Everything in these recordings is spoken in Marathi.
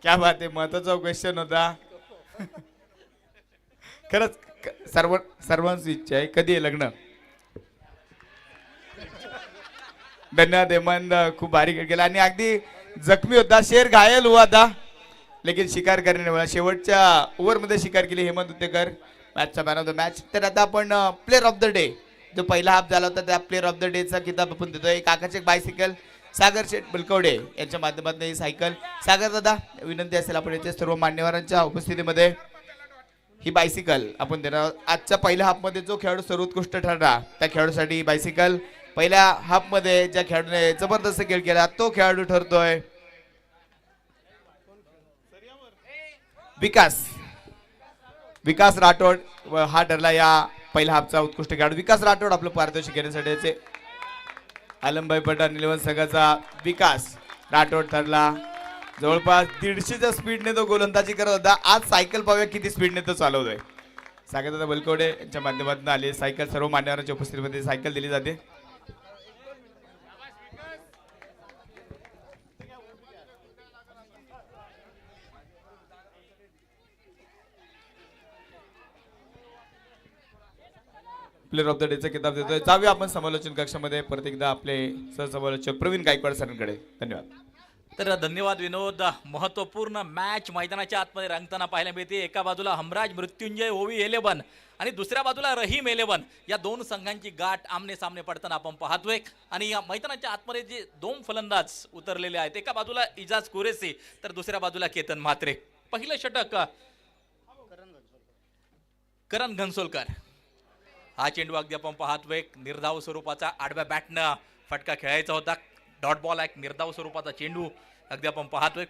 क्या बात आहे, महत्वाचा क्वेश्चन होता. खरंच सर्वांची इच्छा आहे, कधी आहे लग्न? धन्यवाद हेमंत, खूप भारी खेळ केला आणि अगदी जखमी होता, शेर घायल हुआ था लेकिन शिकार करणे नाही. शेवटच्या ओव्हर मध्ये शिकार केली हेमंत उत्तेकर, मॅचचा मॅन ऑफ द मॅच. तर आता आपण प्लेअर ऑफ द डे, जो पहिला हाफ झाला होता त्या प्लेअर ऑफ द डे चा किताब आपण देतोय. काकाचे बायसिकल सागर शेठ बलकवडे यांच्या माध्यमातून ही सायकल. सागर दादा, विनंती असेल आपण येथे सर्व मान्यवरांच्या उपस्थितीमध्ये ही बायसिकल आपण देणार आहोत. आजच्या पहिल्या हाफ मध्ये जो खेळाडू सर्वोत्कृष्ट ठरला त्या खेळाडूसाठी ही बायसिकल. पहिल्या हाफ मध्ये ज्या खेळाडूने जबरदस्त खेळ केला तो खेळाडू ठरतोय विकास. विकास राठोड हा ठरला या पहिल्या हाफचा उत्कृष्ट खेळाडू. विकास राठोड आपलं पारितोषिक घेण्यासाठी आलमभाई पठाण निलवण संघाचा विकास राठोड ठरला. जवळपास 150च्या स्पीडने तो गोलंदाजी करत होता. आज सायकल पाहूया किती स्पीडने तो चालवतोय. सागरदादा बलकवडे यांच्या माध्यमातून आली सायकल. सर्व मान्यवरांच्या उपस्थितीमध्ये सायकल दिली जाते. प्लेअर ऑफ द डेचा किताब देतोय. जाऊया आपण समालोचन कक्षामध्ये परत एकदा आपले सहसमालोचक प्रवीण गायकवाड सरांकडे. धन्यवाद. तर धन्यवाद विनोद. महत्वपूर्ण मॅच मैदानाच्या आतमध्ये रंगताना पाहायला मिळते. एका बाजूला हमराज मृत्युंजय ओवी 11 आणि दुसऱ्या बाजूला रहीम 11. या दोन संघांची गाठ आमने सामने पडताना आपण पाहतोय. आणि या मैदानाच्या आतमध्ये जे दोन फलंदाज उतरलेले आहेत, एका बाजूला इजाज कुरेसी तर दुसऱ्या बाजूला केतन म्हात्रे. पहिलं षटक करण घनसोलकर. हा चेंडू अगदी आपण पाहतोय निर्धाव स्वरूपाचा आडव्या बॅटनं फटका खेळायचा होता. डॉट बॉल आहे, निर्धाव स्वरूपाचा चेंडू अगदी आपण पाहतोय.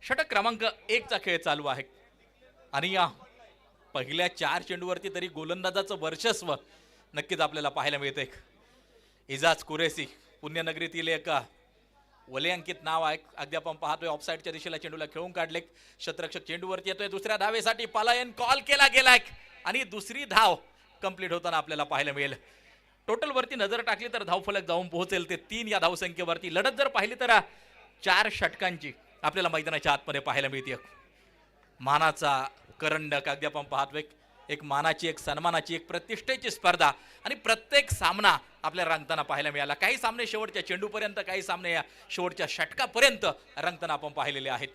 षटक क्रमांक 1 चा खेळ चालू आहे आणि या पहिल्या 4 चेंडूवरती तरी गोलंदाजाचं वर्चस्व नक्कीच आपल्याला पाहायला मिळतंय. इजाज कुरेसी पुण्यनगरीतील एक वलयांकित नाव आहे. अगदी आपण पाहतोय ऑफसाईडच्या दिशेला चेंडूला खेळून काढले. शतरक्षक चेंडूवरती येतोय. दुसऱ्या धावेसाठी पलायन कॉल केला गेलाय आणि दुसरी धाव कंप्लीट होताना आपल्याला पाहायला मिळेल. टोटल वरती नजर टाकली तर धावफलक जाऊन पोहोचेल ते 3 या धावसंख्येवरती. लढत जर पाहिली तर 4 षटकांची आपल्याला मैदानाच्या आतमध्ये पाहायला मिळते. मानाचा करंडक अगदी आपण पाहतोय. एक मानाची, एक सन्मानाची, एक प्रतिष्ठेची स्पर्धा आणि प्रत्येक सामना आपल्याला रंगताना पाहायला मिळाला. काही सामने शेवटच्या चेंडूपर्यंत, काही सामने शेवटच्या षटकापर्यंत रंगताना आपण पाहिलेले आहेत.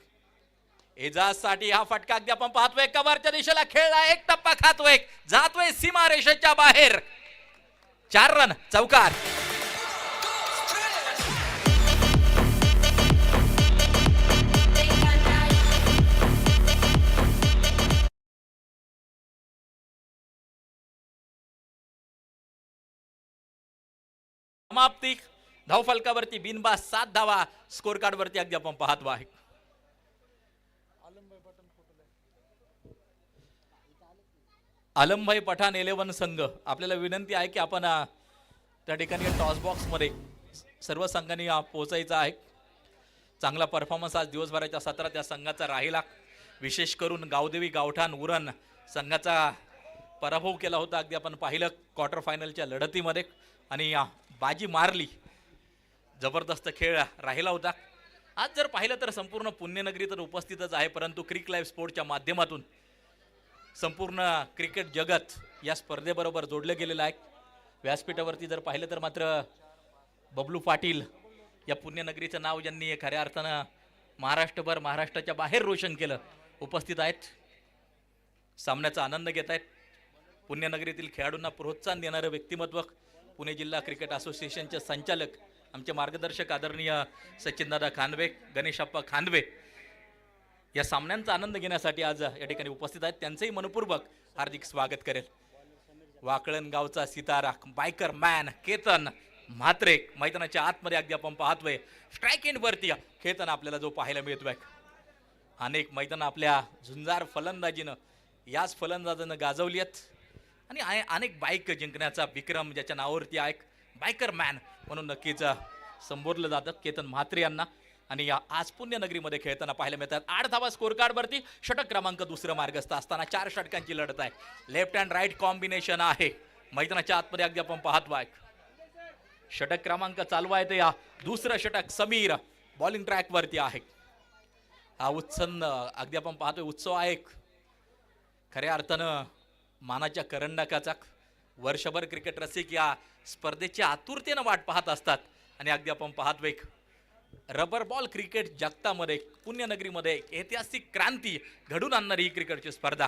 एजाजसाठी हा फटका अगदी आपण पाहतोय कव्हरच्या दिशेला खेळला. एक टप्पा खातोय, जातोय सीमा रेषेच्या बाहेर. 4 रन चौकार. समाप्ती. धावफलकावरती बिनबाद 7 धावा. स्कोर कार्ड वरती अगदी आपण पाहतो आहे. आलमभाई पठाण 11 संघ. आपल्याला विनंती आहे की आपण त्या ठिकाणी टॉस बॉक्स मध्ये सर्व संघांनी पोहोचायचं आहे. चांगला परफॉर्मन्स आज दिवसभराच्या सत्रात त्या संघाचा राहिला. विशेष करून गावदेवी गावठाण उरण संघाचा पराभव केला होता अगदी आपण पाहिलं क्वार्टर फायनलच्या लढतीमध्ये आणि बाजी मारली. जबरदस्त खेळ राहिला होता. आज जर पाहिलं तर संपूर्ण पुण्यनगरी तर उपस्थितच आहे, परंतु क्रिक लाईव्ह स्पोर्टच्या माध्यमातून संपूर्ण क्रिकेट जगत या स्पर्धेबरोबर जोडले गेलेलं आहे. व्यासपीठावरती जर पाहिलं तर मात्र बबलू पाटील या पुण्यनगरीचं नाव ज्यांनी खऱ्या अर्थानं महाराष्ट्रभर, महाराष्ट्राच्या बाहेर रोशन केलं, उपस्थित आहेत. सामन्याचा आनंद घेत आहेत. पुण्यनगरीतील खेळाडूंना प्रोत्साहन देणारं व्यक्तिमत्व पुणे जिल्हा क्रिकेट असोसिएशनचे संचालक आमचे मार्गदर्शक आदरणीय सचिनदादा खानवे, गणेशप्पा खानवे या सामन्यांचा आनंद घेण्यासाठी आज या ठिकाणी उपस्थित आहेत. त्यांचंही मनपूर्वक हार्दिक स्वागत करेल. वाकळण गावचा सितारा बायकर मॅन केतन म्हात्रे मैदानाच्या आतमध्ये अगदी आपण पाहतोय. स्ट्राईक एंड वरती खेळताना आपल्याला जो पाहायला मिळतोय. अनेक मैदान आपल्या झुंजार फलंदाजीनं, याच फलंदाजानं गाजवली आहेत आणि अनेक बाईक जिंकण्याचा विक्रम ज्याच्या नावावरती आहे बायकर मॅन म्हणून नक्कीच संबोधलं जातं केतन म्हात्रे यांना. आणि आज पुण्यनगरीमध्ये खेळताना पाहायला मिळतात. 8 धावा स्कोर कार्ड वरती. षटक क्रमांक 2 मार्गस्थ असताना 4 षटकांची लढत आहे. लेफ्ट अँड राईट कॉम्बिनेशन आहे मैदानाच्या आतमध्ये अगदी आपण पाहतो आहे. षटक क्रमांक चालू आहे ते या दुसरं षटक. समीर बॉलिंग ट्रॅक वरती आहे. हा अगदी आपण पाहतोय उत्सव आहे एक खऱ्या अर्थानं मानाच्या करंडकाचा. वर्षभर क्रिकेट रसिक या स्पर्धेची आतुरतेनं वाट पाहत असतात आणि अगदी आपण पाहतोय रबर बॉल क्रिकेट जगतामध्ये पुण्यनगरीमध्ये ऐतिहासिक क्रांती घडून आणणारी ही क्रिकेटची स्पर्धा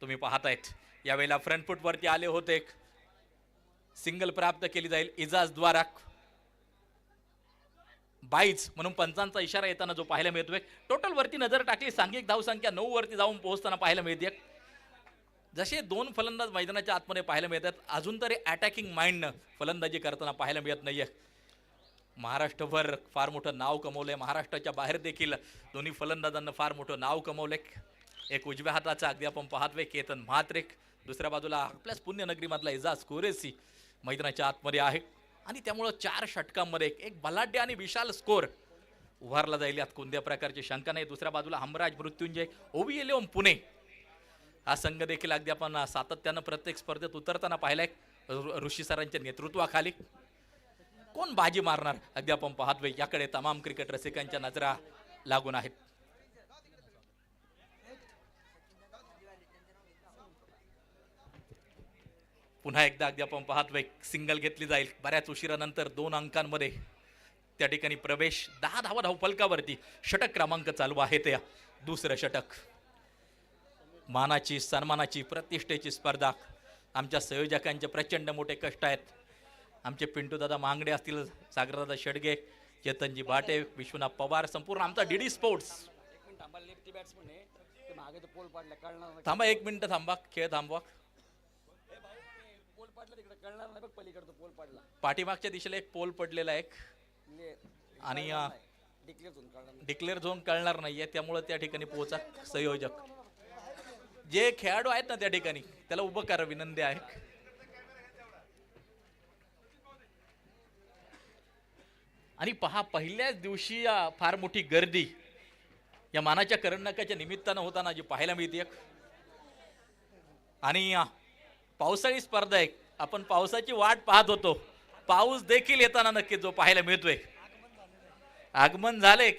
तुम्ही पाहतायत. यावेळेला फ्रंट फूटवरती आले होते, सिंगल प्राप्त केली जाईल इजाज द्वारा. बाईज म्हणून पंचांचा इशारा येताना जो पाहायला मिळतोय. टोटल वरती नजर टाकली, सांघिक धावसंख्या 9 वरती जाऊन पोहोचताना पाहायला मिळते. जसे 2 फलंदाज मैदानाच्या आतमध्ये पाहायला मिळतात, अजून तरी अटॅकिंग माइंडनं फलंदाजी करताना पाहायला मिळत नाहीये. महाराष्ट्रभर फार मोठं नाव कमवलंय, महाराष्ट्राच्या बाहेर देखील दोन्ही फलंदाजांना फार मोठं नाव कमवलंय. एक उजव्या हाताचा अगदी आपण पाहतोय केतन म्हात्रेक, दुसऱ्या बाजूला आपल्याच पुण्यनगरीमधला इजाज कुरेशी मैदानाच्या आतमध्ये आहे आणि त्यामुळं 4 षटकांमध्ये एक बलाढ्य आणि विशाल स्कोर उभारला जाईल, यात कोणत्या प्रकारची शंका नाही. दुसऱ्या बाजूला हमराज मृत्युंजय OVL पुणे हा संघ देखील अगदी आपण सातत्यानं प्रत्येक स्पर्धेत उतरताना पाहिलाय. ऋषी सरांच्या नेतृत्वाखाली कोण बाजी मारणार अगदी आपण पाहतोय, याकडे तमाम क्रिकेट रसिकांच्या नजरा लागून आहेत. पुन्हा एकदा अगदी आपण पाहतोय सिंगल घेतली जाईल बऱ्याच उशिरानंतर 2 अंकांमध्ये त्या ठिकाणी प्रवेश. 10 धावा धावफलकावरती षटक क्रमांक चालू आहे. त्या दुसरं षटक मानाची सन्मानाची प्रतिष्ठेची स्पर्धा. आमच्या संयोजकांचे प्रचंड मोठे कष्ट आहेत. आमचे पिंटू दादा मांगडे असतील, सागरदादा शेडगे, चेतनजी भाटे, विश्वनाथ पवार, संपूर्ण आमचा DD स्पोर्ट्स. थांबा 1 मिनिट थांबा, खेळ थांबवा. पाठीमागच्या दिशेला एक पोल पडलेला आहे आणि डिक्लेअर झोन कळणार नाहीये, त्यामुळे त्या ठिकाणी पोहोचा संयोजक जे खेळाडू आहेत ना त्या ठिकाणी त्याला उभं करा, विनंती आहे. आणि पहा, पहिल्याच दिवशी फार मोठी गर्दी या मानाच्या करंडकाच्या निमित्तानं होताना जी पाहायला मिळते. आणि पावसाळी स्पर्धा आहे, आपण पावसाची वाट पाहत होतो, पाऊस देखील येताना नक्की जो पाहायला मिळतोय. आगमन झाले.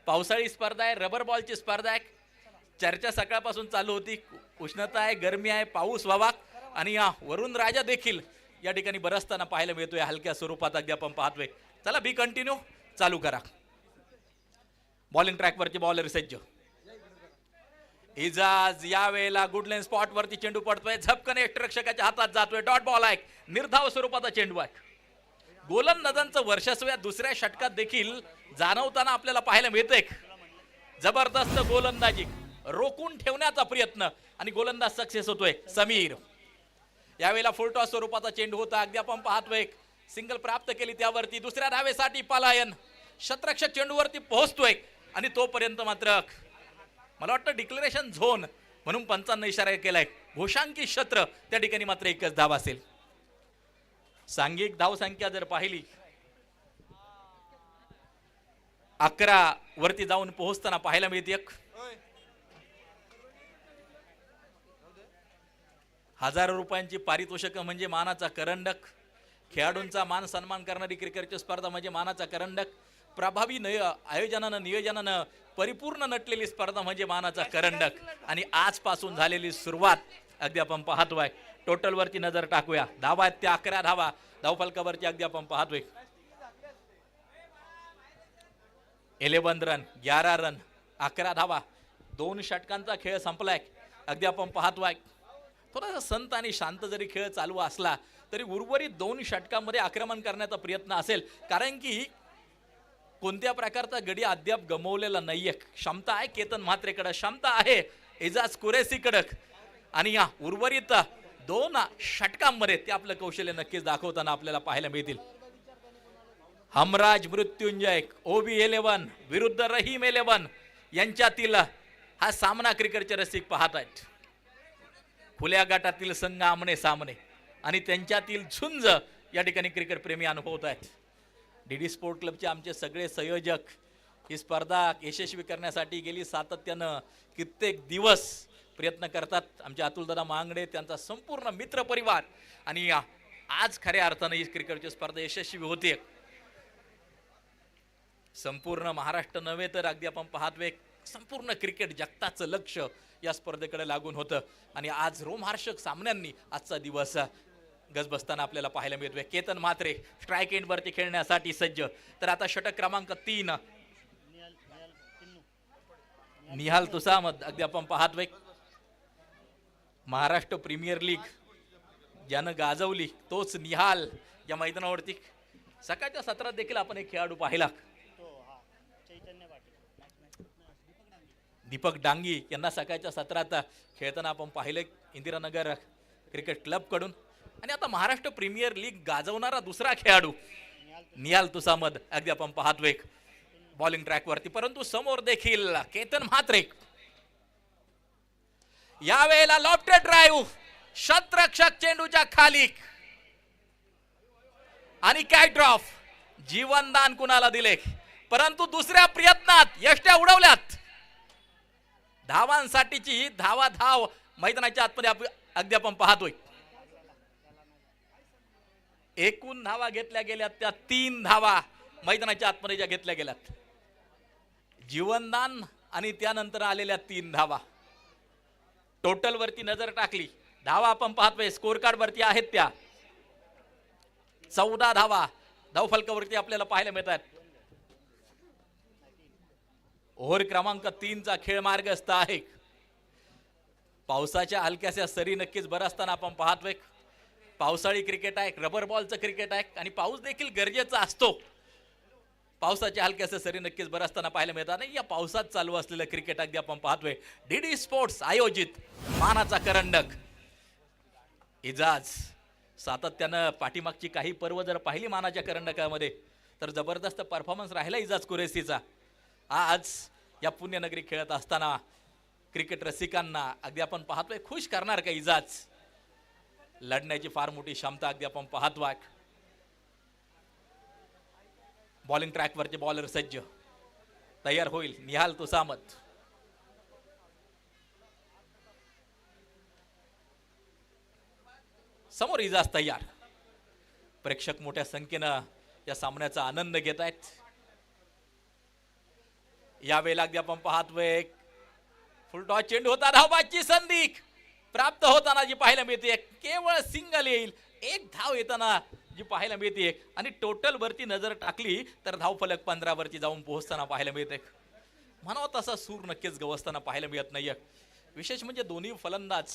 पावसाळी स्पर्धा आहे, रबर बॉलची स्पर्धा आहे. चर्चा सकाळपासून चालू होती, उष्णता आहे, गरमी आहे, पाऊस व्हावा आणि वरुण राजा देखील या ठिकाणी बरसताना पाहायला मिळतोय हलक्या स्वरूपात अगदी आपण पाहतोय. चला बी कंटिन्यू, चालू करा. बॉलिंग ट्रॅक वरती बॉलर सज्ज. इजाज यावेळेला गुडलेन स्पॉट वरती चेंडू पडतोय, झपकन रक्षकाच्या हातात जातोय, डॉट बॉल आहे, निर्धाव स्वरूपाचा चेंडू आहे. गोलंदाजांचं वर्चस्व या दुसऱ्या षटकात देखील जाणवताना आपल्याला पाहायला मिळतंय. जबरदस्त गोलंदाजी, रोखून ठेवण्याचा प्रयत्न आणि गोलंदाज सक्सेस होतोय. समीर यावेळेला फुलटॉस स्वरूपाचा चेंडू होता, अगदी आपण पाहतोय सिंगल प्राप्त केली, त्यावरती दुसऱ्या धावेसाठी पलायन, शतरक्षक चेंडूवरती पोहोचतोय आणि तोपर्यंत मात्र मला वाटतं डिक्लेरेशन झोन म्हणून पंचांना इशारा केलाय. घोषांकी क्षेत्र त्या ठिकाणी मात्र एकच धाव असेल. सांघिक धावसंख्या जर पाहिली 11 वरती जाऊन पोहोचताना पाहायला मिळते. 1000 रुपयांची पारितोषिक म्हणजे मानाचा करंडक. खेळाडूंचा मान सन्मान करणारी क्रिकेटची स्पर्धा म्हणजे मानाचा करंडक. प्रभावी आयोजनानं नियोजनानं परिपूर्ण नटलेली स्पर्धा म्हणजे मानाचा करंडक. आणि आजपासून झालेली सुरुवात अगदी आपण पाहतोय. टोटल वरती नजर टाकूया. धावा आहेत त्या 11 धावा धावफलकावरती अगदी आपण पाहतोय. 11 रन, 11 रन, 11 धावा, 2 षटकांचा खेळ संपलाय अगदी आपण पाहतोय. थोडासा संत आणि शांत जरी खेळ चालू असला तरी उर्वरित 2 षटकांमध्ये आक्रमण करण्याचा प्रयत्न असेल, कारण की कोणत्या प्रकारचा गडी अद्याप गमवलेला नाहीये. क्षमता आहे केतन म्हात्रेकडे, क्षमता आहे इजाज कुरेशीकडे आणि या उर्वरित 2 षटकांमध्ये ते आपलं कौशल्य नक्कीच दाखवताना आपल्याला पाहायला मिळतील. हमराज मृत्युंजय OV11 विरुद्ध रहीम 11 यांच्यातील हा सामना क्रिकेटचे रसिक पाहत आहेत. खुल्या गटातील संघ आमने सामने आणि त्यांच्यातील झुंज या ठिकाणी क्रिकेट प्रेमी अनुभवत आहेत. DD स्पोर्ट क्लबचे आमचे सगळे संयोजक ही स्पर्धा यशस्वी करण्यासाठी गेली सातत्यानं कित्येक दिवस प्रयत्न करतात. आमचे अतुलदादा मांगडे, त्यांचा संपूर्ण मित्र परिवार आणि आज खऱ्या अर्थानं ही क्रिकेटची स्पर्धा यशस्वी होते. संपूर्ण महाराष्ट्र नव्हे तर अगदी आपण पाहतोय संपूर्ण क्रिकेट जगताचं लक्ष या स्पर्धेकडे लागून होतं आणि आज रोमहर्षक सामन्यांनी आजचा दिवस गजबजताना आपल्याला पाहायला मिळतोय. केतन म्हात्रे स्ट्राईक एंडवरती खेळण्यासाठी सज्ज. तर आता षटक क्रमांक 3 निहाल तुसामद अगदी आपण पाहतोय महाराष्ट्र प्रीमियर लीग ज्यानं गाजवली तोच निहाल या मैदानावरती. सकाळच्या सत्रात देखील आपण एक खेळाडू पाहिला, दीपक डांगी यांना सकाळच्या सत्रात खेळताना आपण पाहिलं इंदिरानगर क्रिकेट क्लब कडून. आणि आता महाराष्ट्र प्रीमियर लीग गाजवणारा दुसरा खेळाडू निहाल तुसामद अगदी आपण पाहतोय बॉलिंग ट्रॅक वरती. परंतु समोर देखील केतन म्हात्रे यावेळेला लॉफ्टेड ड्राईव्ह शतरक्षक चेंडूच्या खाली आणि काय ड्रॉप जीवनदान कुणाला दिले, परंतु दुसऱ्या प्रयत्नात यष्ट्या उडवल्यात. धावांसाठीची धाव मैदानाच्या आतमध्ये अगदी आपण पाहतोय. एकूण धावा घेतल्या गेल्या त्या 3 धावा मैदानाच्या आतमध्ये ज्या घेतल्या गेल्यात, जीवनदान आणि त्यानंतर आलेल्या 3 धावा. टोटल वरती नजर टाकली, धावा आपण पाहतोय स्कोर कार्ड वरती आहेत त्या 14 धावा धावफलकावरती आपल्याला पाहायला मिळतात. ओव्हर क्रमांक 3 चा खेळ मार्गस्थ आहे. पावसाच्या हलक्याशा सरी नक्कीच बरसताना आपण पाहतोय. पावसाळी क्रिकेट आहे, रबर बॉलचं क्रिकेट आहे आणि पाऊस देखील गरजेचा असतो. पावसाच्या हलक्याशा सरी नक्कीच बरसताना पाहायला मिळतात. या पावसात चालू असलेलं क्रिकेट अगदी आपण पाहतोय. डीडी स्पोर्ट्स आयोजित मानाचा करंडक इजाज सातत्यानं पाठीमागची काही पर्व जर पाहिली मानाच्या करंडकामध्ये तर जबरदस्त परफॉर्मन्स राहिला इजाज कुरेशीचा. आज या पुण्यनगरी खेळत असताना क्रिकेट रसिकांना अगदी आपण पाहतोय खुश करणार का इजाज. लढण्याची फार मोठी क्षमता अगदी आपण पाहतोय. बॉलिंग ट्रॅक वरचे बॉलर सज्ज तयार होईल निहाल तुसामद. समोर इजाज तयार. प्रेक्षक मोठ्या संख्येनं या सामन्याचा आनंद घेत आहेत. यावेळेला अगदी आपण पाहतोय फुलटॉस चेंडू होता, धावबाची संधी प्राप्त होताना जी पाहायला मिळते केवळ सिंगल येईल. एक धाव येताना जी पाहायला मिळते आणि टोटल वरती नजर टाकली तर धावफलक 15 वरती जाऊन पोहोचताना पाहायला मिळते. म्हणावं तसा सूर नक्कीच गवसताना पाहायला मिळत नाहीये. विशेष म्हणजे दोन्ही फलंदाज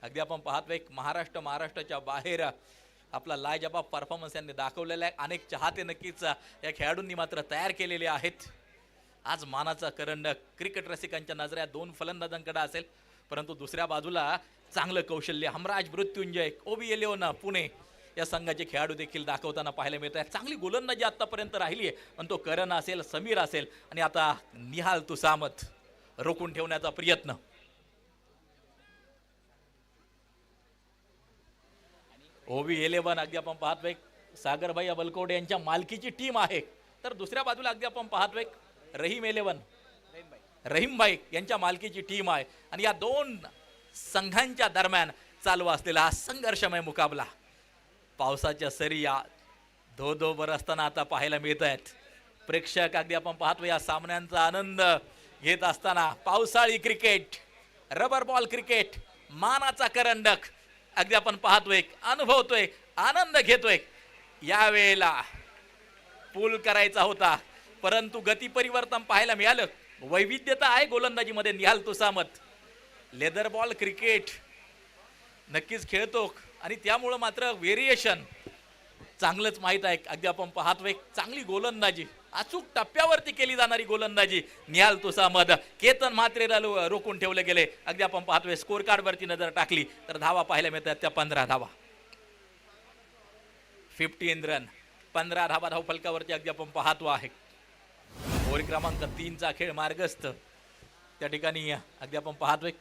अगदी आपण पाहतोय महाराष्ट्राच्या बाहेर आपला लाजवाब परफॉर्मन्स यांनी दाखवलेला आहे. अनेक चाहते नक्कीच या खेळाडूंनी मात्र तयार केलेले आहेत. आज मानाचा करंडक क्रिकेट रसिकांच्या नजऱ्यात 2 फलंदाजांकडे असेल, परंतु दुसऱ्या बाजूला चांगलं कौशल्य हमराज मृत्युंजय OB11 पुणे या संघाचे खेळाडू देखील दाखवताना पाहायला मिळत आहे. चांगली गोलंदाजी आतापर्यंत राहिली आहे, पण तो करण असेल, समीर असेल आणि आता निहाल तुसामद रोखून ठेवण्याचा प्रयत्न. OB11 अगदी आपण पाहतोय सागरभाई अबलकोडे यांच्या मालकीची टीम आहे. तर दुसऱ्या बाजूला अगदी आपण पाहतोय रहीमभाई यांच्या मालकीची टीम आहे. आणि या 2 संघांच्या दरम्यान चालू असलेला हा संघर्षमय मुकाबला पावसाच्या सरी या धो बरसताना आता पाहायला मिळत आहेत. प्रेक्षक अगदी आपण पाहतोय या सामन्यांचा आनंद घेत असताना. पावसाळी क्रिकेट, रबर बॉल क्रिकेट, मानाचा करंडक अगदी आपण पाहतोय, अनुभवतोय, आनंद घेतोय. यावेळेला पूल करायचा होता, परंतु गती परिवर्तन पाहायला मिळालं. वैविध्यता आहे गोलंदाजीमध्ये. निहाल तुसामद लेदर बॉल क्रिकेट नक्कीच खेळतो आणि त्यामुळं मात्र व्हेरिएशन चांगलंच माहीत आहे. अगदी आपण पाहतोय चांगली गोलंदाजी, अचूक टप्प्यावरती केली जाणारी गोलंदाजी निहाल तुसामद. केतन म्हात्रेला रोखून ठेवले गेले. अगदी आपण पाहतोय स्कोर कार्ड वरती नजर टाकली तर धावा पाहायला मिळतात त्या 15 धावा. 15 रन, 15 धावा धावफलकावरती अगदी आपण पाहतो आहे. ओव्हर क्रमांक 3 चा खेळ मार्गस्थ त्या ठिकाणी अगदी आपण पाहतोय.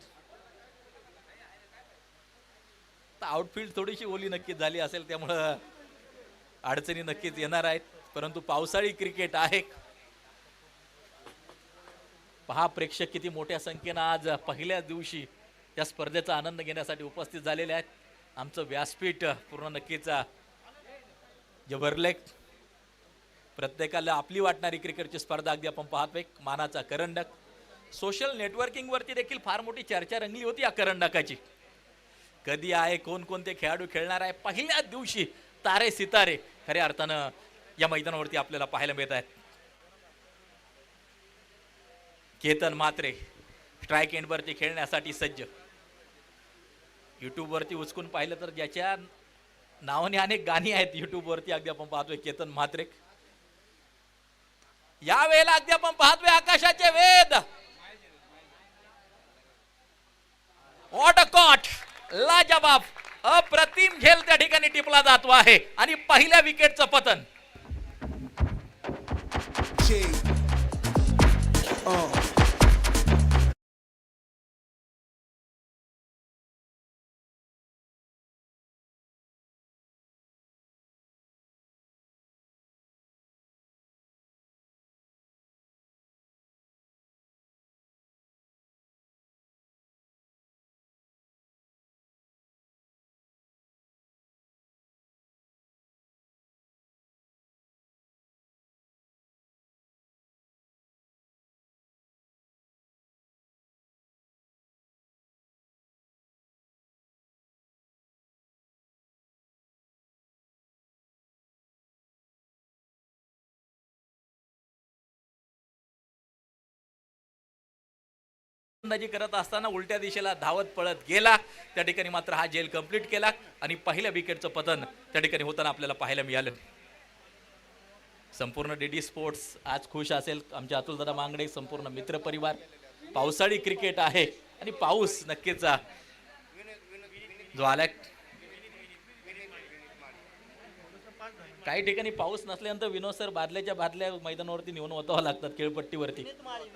आउटफील्ड थोडीशी ओली नक्कीच झाली असेल, त्यामुळं अडचणी नक्कीच येणार आहेत, परंतु पावसाळी क्रिकेट आहे. पहा प्रेक्षक किती मोठ्या संख्येनं आज पहिल्या दिवशी या स्पर्धेचा आनंद घेण्यासाठी उपस्थित झालेले आहेत. आमचं व्यासपीठ पूर्ण नक्कीच जे भरले. प्रत्येकाला आपली वाटणारी क्रिकेटची स्पर्धा अगदी आपण पाहतोय. मानाचा करंडक. सोशल नेटवर्किंगवरती देखील फार मोठी चर्चा रंगली होती या करंडकाची. कधी आहे, कोणकोणते खेळाडू खेळणार आहे, पहिल्याच दिवशी तारे सितारे खऱ्या अर्थानं या मैदानावरती आपल्याला पाहायला मिळत आहेत. केतन म्हात्रे स्ट्राईक एंडवरती खेळण्यासाठी सज्ज. युट्यूबवरती उचकून पाहिलं तर ज्याच्या नावाने अनेक गाणी आहेत युट्यूबवरती अगदी आपण पाहतोय केतन म्हात्रे. या वेळेला अगदी आपण पाहतोय आकाशाचे वेद. व्हॉट अ कॉट, लाजवाब, अप्रतिम झेल त्या ठिकाणी टिपला जातो आहे आणि पहिल्या विकेटचं पतन. गोलंदाजी करत असताना उलट्या दिशेला धावत पळत गेला. त्या ठिकाणी मात्र हा झेल कंप्लीट केला आणि पहिल्या विकेटचं पतन त्या ठिकाणी होताना आपल्याला पाहायला मिळालं. संपूर्ण डीडी स्पोर्ट्स आज खुश असेल. आमचे अतुलदादा मांगडे, संपूर्ण मित्र परिवार. पावसाळी क्रिकेट आहे आणि पाऊस नक्कीच जो आलाय. काही ठिकाणी पाऊस नसल्यानंतर विनोद सर बादल्याच्या बादल्या मैदानावरती नेऊन ओतावा लागतात खेळपट्टीवरती,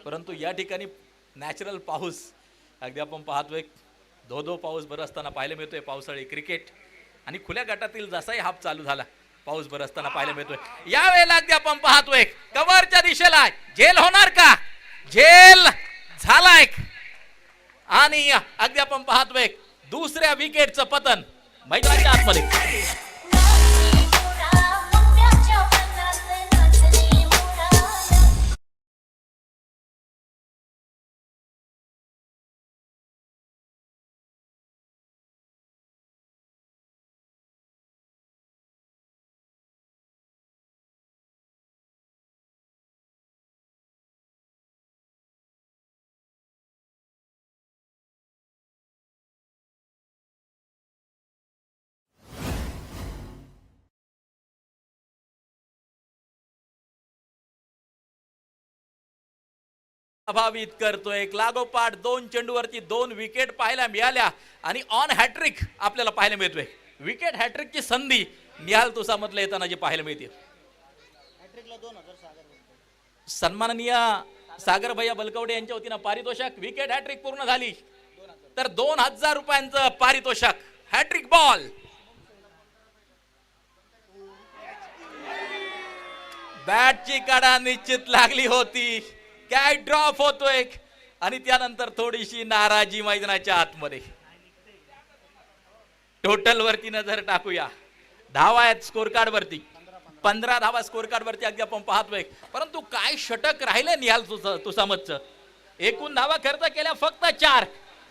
परंतु या ठिकाणी नॅचरल पाऊस अगदी आपण पाहतोय. धो पाऊस बरसताना पाहायला मिळतोय. पावसाळी क्रिकेट आणि खुल्या गटातील जसाही हाफ चालू झाला पाऊस बरसताना पाहायला मिळतोय. या वेळेला अगदी आपण पाहतोय कव्हरच्या दिशेला झेल होणार का? झेल झालाय आणि अगदी आपण पाहतोय दुसऱ्या विकेटचं पतन मैदानाच्या आतमध्ये. प्रभावित करतोय. एक लागोपाठ 2 चेंडूवरती 2 विकेट पाहायला मिळाल्या आणि ऑन हॅट्रिक आपल्याला पाहायला मिळतोय. विकेट हॅट्रिकची संधी निहाल तुसामधला येताना जी पाहायला मिळते. सन्माननीय सागर भैया बलकवडे यांच्या वतीनं पारितोषिक. विकेट हॅट्रिक पूर्ण झाली तर 2000 रुपयांचं पारितोषिक. Hat trick ball. बॅटची कडा निश्चित लागली होती. काय ड्रॉप होतोय आणि त्यानंतर थोडीशी नाराजी मैदानाच्या आतमध्ये. टोटल वरती नजर टाकूया. धावा आहेत स्कोर कार्ड वरती. 15 धावा स्कोर कार्ड वरती अगदी आपण पाहतोय, परंतु काय षटक राहिले निहाल तुसामतचं. एकूण धावा खर्च केल्या फक्त 4.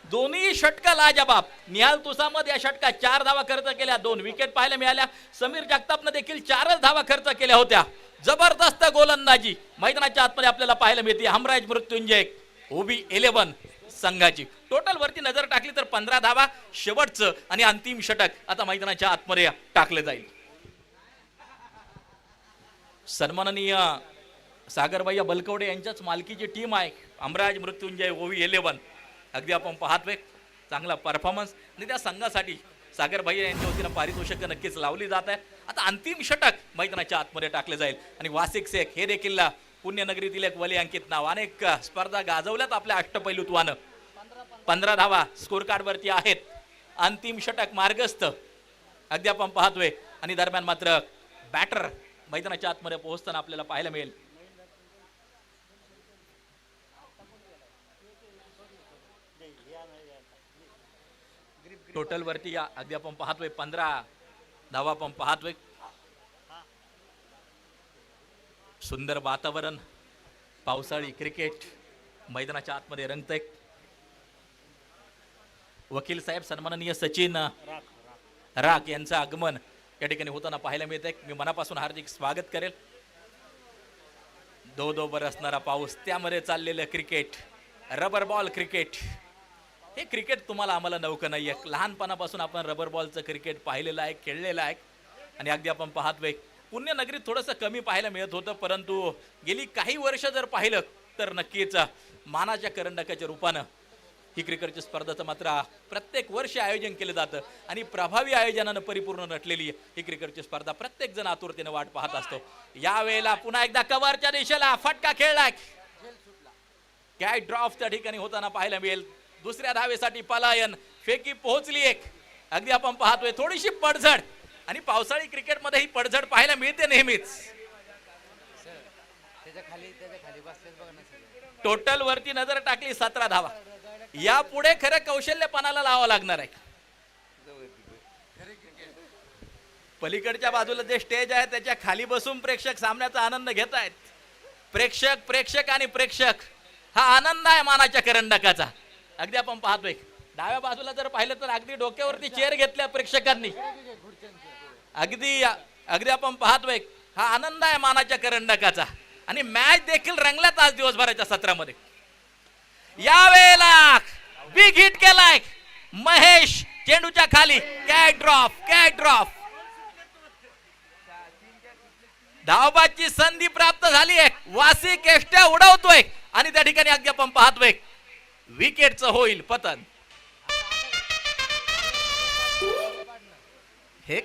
दोन्ही षटक लाजबाब. निहाल तुसामत या षटकात 4 धावा खर्च केल्या, 2 विकेट पाहायला मिळाल्या. समीर जगतापनं देखील 4च धावा खर्च केल्या होत्या. जबरदस्त गोलंदाजी मैदानाच्या आतमध्ये आपल्याला पाहायला मिळते. हमराज मृत्युंजय ओबी 11 संघाची. टोटल वरती नजर टाकली तर 15 धावा. शेवटचं आणि अंतिम षटक आता मैदानाच्या आतमध्ये टाकले जाईल. सन्माननीय सागरभैया बलकवडे यांच्याच मालकीची टीम आहे हमराज मृत्युंजय ओबी 11. अगदी आपण पाहतोय चांगला परफॉर्मन्स आणि त्या संघासाठी सागर भैया यांच्या वतीनं पारितोषिक नक्कीच लावली जात आहे. आता अंतिम षटक मैदानाच्या आतमध्ये टाकले जाईल आणि वासिक शेख हे देखील पुण्यनगरीतील एक वली अंकित नाव. अनेक स्पर्धा गाजवल्यात आपल्या अष्टपैलुत्वानं. 15 धावा स्कोर कार्ड वरती आहेत. अंतिम षटक मार्गस्थ अगदी आपण पाहतोय आणि दरम्यान मात्र बॅटर मैदानाच्या आतमध्ये पोहोचताना आपल्याला पाहायला मिळेल. टोटल वरती अगदी आपण पाहतोय 15 धावा आपण पाहतोय. सुंदर वातावरण, पावसाळी क्रिकेट मैदानाच्या आतमध्ये रंगतंय. वकील साहेब सन्माननीय सचिन राख यांचं आगमन या ठिकाणी होताना पाहायला मिळत आहे. मी मनापासून हार्दिक स्वागत करेल. दो बरसणारा पाऊस, त्यामध्ये चाललेलं क्रिकेट, रबर बॉल क्रिकेट. हे क्रिकेट तुम्हाला आम्हाला नौकं नाही आहे. लहानपणापासून आपण रबर बॉलचं क्रिकेट पाहिलेलं आहे, खेळलेलं आहे. आणि अगदी आपण पाहतोय पुण्यनगरीत थोडंसं कमी पाहायला मिळत होतं, परंतु गेली काही वर्ष जर पाहिलं तर नक्कीच मानाच्या करंडकाच्या रूपानं ही क्रिकेटची स्पर्धेचं मात्र प्रत्येक वर्षी आयोजन केलं जातं आणि प्रभावी आयोजनानं परिपूर्ण नटलेली ही क्रिकेटची स्पर्धा प्रत्येक जण आतुरतेने वाट पाहत असतो. यावेळेला पुन्हा एकदा कव्हरच्या दिशेला फटका खेळलाय. कॅच ड्रॉप त्या ठिकाणी होताना पाहायला मिळेल. दुसऱ्या धावेसाठी पलायन, फेकी पोहोचली एक. अगदी आपण पाहतोय थोडीशी पडझड, आणि पावसाळी क्रिकेटमध्ये ही पडझड पाहायला मिळते नेहमीच. टोटल वरती नजर टाकली 17 धावा. यापुढे खरं कौशल्यपणाला लावावं लागणार आहे. पलीकडच्या बाजूला जे स्टेज आहे त्याच्या खाली बसून प्रेक्षक सामन्याचा आनंद घेत आहेत. प्रेक्षक आणि प्रेक्षक हा आनंद आहे मानाच्या करंडकाचा. अगदी आपण पाहतोय डाव्या बाजूला जर पाहिलं तर अगदी डोक्यावरती चेअर घेतल्या प्रेक्षकांनी. अगदी आपण पाहतोय हा आनंद आहे मानाच्या करंडकाचा. आणि मॅच देखील रंगल्यात आज दिवसभराच्या सत्रामध्ये. यावेळेला बिग हिट केलाय महेश, चेंडूच्या खाली कॅच ड्रॉप. धावबाची संधी प्राप्त झाली आहे. वासी केष्ट्या उडवतोय आणि त्या ठिकाणी अगदी आपण पाहतोय विकेटचं होईल पतन. हे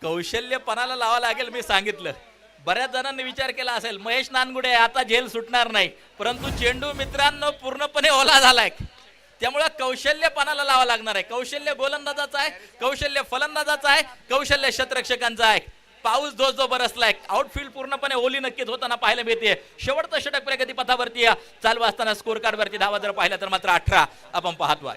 कौशल्यपणाला लावा लागेल. मी सांगितलं, बऱ्याच जणांनी विचार केला असेल महेश नानगुडे आता झेल सुटणार नाही, परंतु चेंडू मित्रांनो पूर्णपणे ओला झालाय. त्यामुळे कौशल्यपणाला लावा लागणार आहे. कौशल्य गोलंदाजाचं आहे, कौशल्य फलंदाजाचं आहे, कौशल्य षटरक्षकांचं आहे. पाऊस जो बरसलाय. आउटफील्ड पूर्णपणे ओली नक्कीच होताना पाहायला मिळते. शेवटचं षटक प्रगती पथावरती चालू असताना स्कोर कार्डवरती धावा जर पाहिला तर मात्र 18 आपण पाहतोय.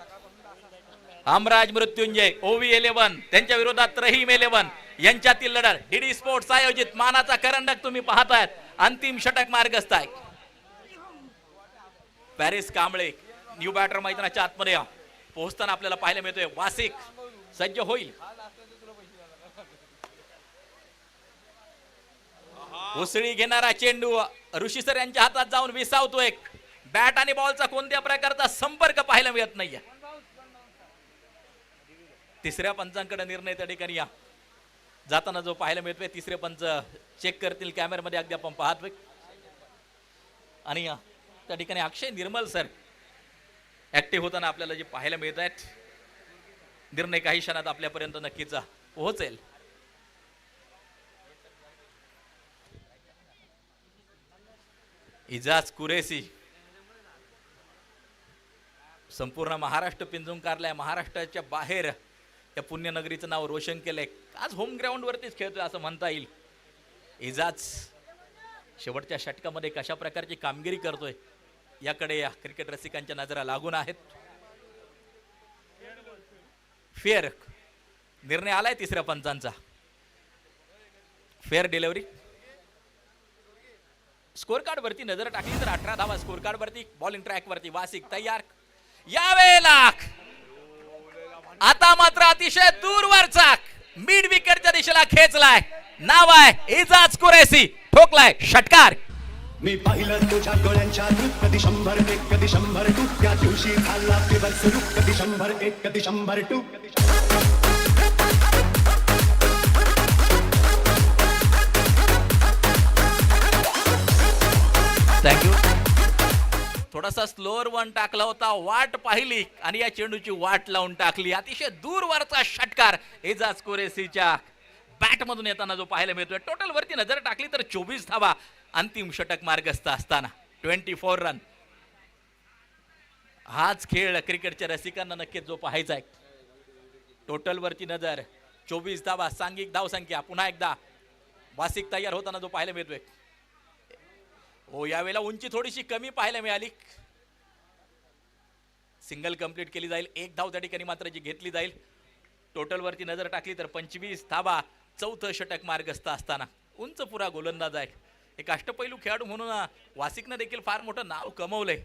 हमराज मृत्युंजय, OV11 त्यांच्या विरोधात रहीम 11 यांच्यातील लढत डीडी स्पोर्ट्स आयोजित मानाचा करंडक तुम्ही पाहतायत. अंतिम षटक मार्गस्थ आहे. पॅरिस कांबळे न्यू बॅटर मैदानाच्या आतमध्ये पोहोचताना आपल्याला पाहायला मिळतोय. वासिक सज्ज होईल. उसळी घेणारा चेंडू ऋषी सर यांच्या हातात जाऊन विसावतोय. बॅट आणि बॉलचा कोणत्या प्रकारचा संपर्क पाहायला मिळत नाहीये. तिसऱ्या पंचांकडे निर्णय त्या ठिकाणी जाताना जो पाहायला मिळतोय. तिसरे पंच चेक करतील कॅमेऱ्यामध्ये अगदी आपण पाहतोय. आणि त्या ठिकाणी अक्षय निर्मल सर ऍक्टिव्ह होताना आपल्याला जे पाहायला मिळत आहेत. निर्णय काही क्षणात आपल्यापर्यंत नक्कीच पोहोचेल. इजाज कुरेसी संपूर्ण महाराष्ट्र पिंजून काढलाय. महाराष्ट्राच्या बाहेर या पुण्यनगरीचं नाव रोशन केलंय. आज होम ग्राउंड वरतीच खेळतोय असं म्हणता येईल. इजाज शेवटच्या षटकामध्ये कशा प्रकारची कामगिरी करतोय याकडे या क्रिकेट रसिकांच्या नजरा लागून आहेत. फेअर निर्णय आलाय तिसऱ्या पंचांचा. Fair delivery. स्कोर कार्ड वरती नजर टाकली तर 18 धावा स्कोर कार्ड वरती. बॉलिंग ट्रॅक वरती वासिक तयार. यावेळेला आता मात्र अतिशय दूरवरचा मिड विकेटच्या दिशेला खेचलाय. नाव आहे इजाज कुरेसी. ठोकलाय षटकार. मी पाहिलं तुझ्या डोळ्यांच्या दूत कधी 100 कधी 100 त्या दिवशी झाला फेवर सुरू कधी 100 कधी 100 थँक्यू. थोडासा स्लोअर वन टाकला होता. वाट पाहिली आणि या चेंडूची वाट लावून टाकली. अतिशय दूरवरचा षटकार इजाज कुरेसीच्या बॅट मधून येताना जो पाहायला मिळतोय. टोटल वरती नजर टाकली तर 24 धावा अंतिम षटक मार्गस्थ असताना 24 रन. हाच खेळ क्रिकेटच्या रसिकांना नक्कीच जो पाहायचा आहे. टोटल वरती नजर, 24 धावा, सांघिक धावसंख्या पुन्हा एकदा वासिक तयार होताना जो पाहायला मिळतोय. हो, यावेळेला उंची थोडीशी कमी पाहायला मिळाली. सिंगल कंप्लीट केली जाईल, एक धाव त्या ठिकाणी मात्र जी घेतली जाईल. टोटल वरती नजर टाकली तर 25 धावा, चौथं षटक मार्गस्थ असताना उंच पुरा गोलंदाज आहे. एक अष्टपैलू खेळाडू म्हणून वासिकनं देखील फार मोठं नाव कमवलंय.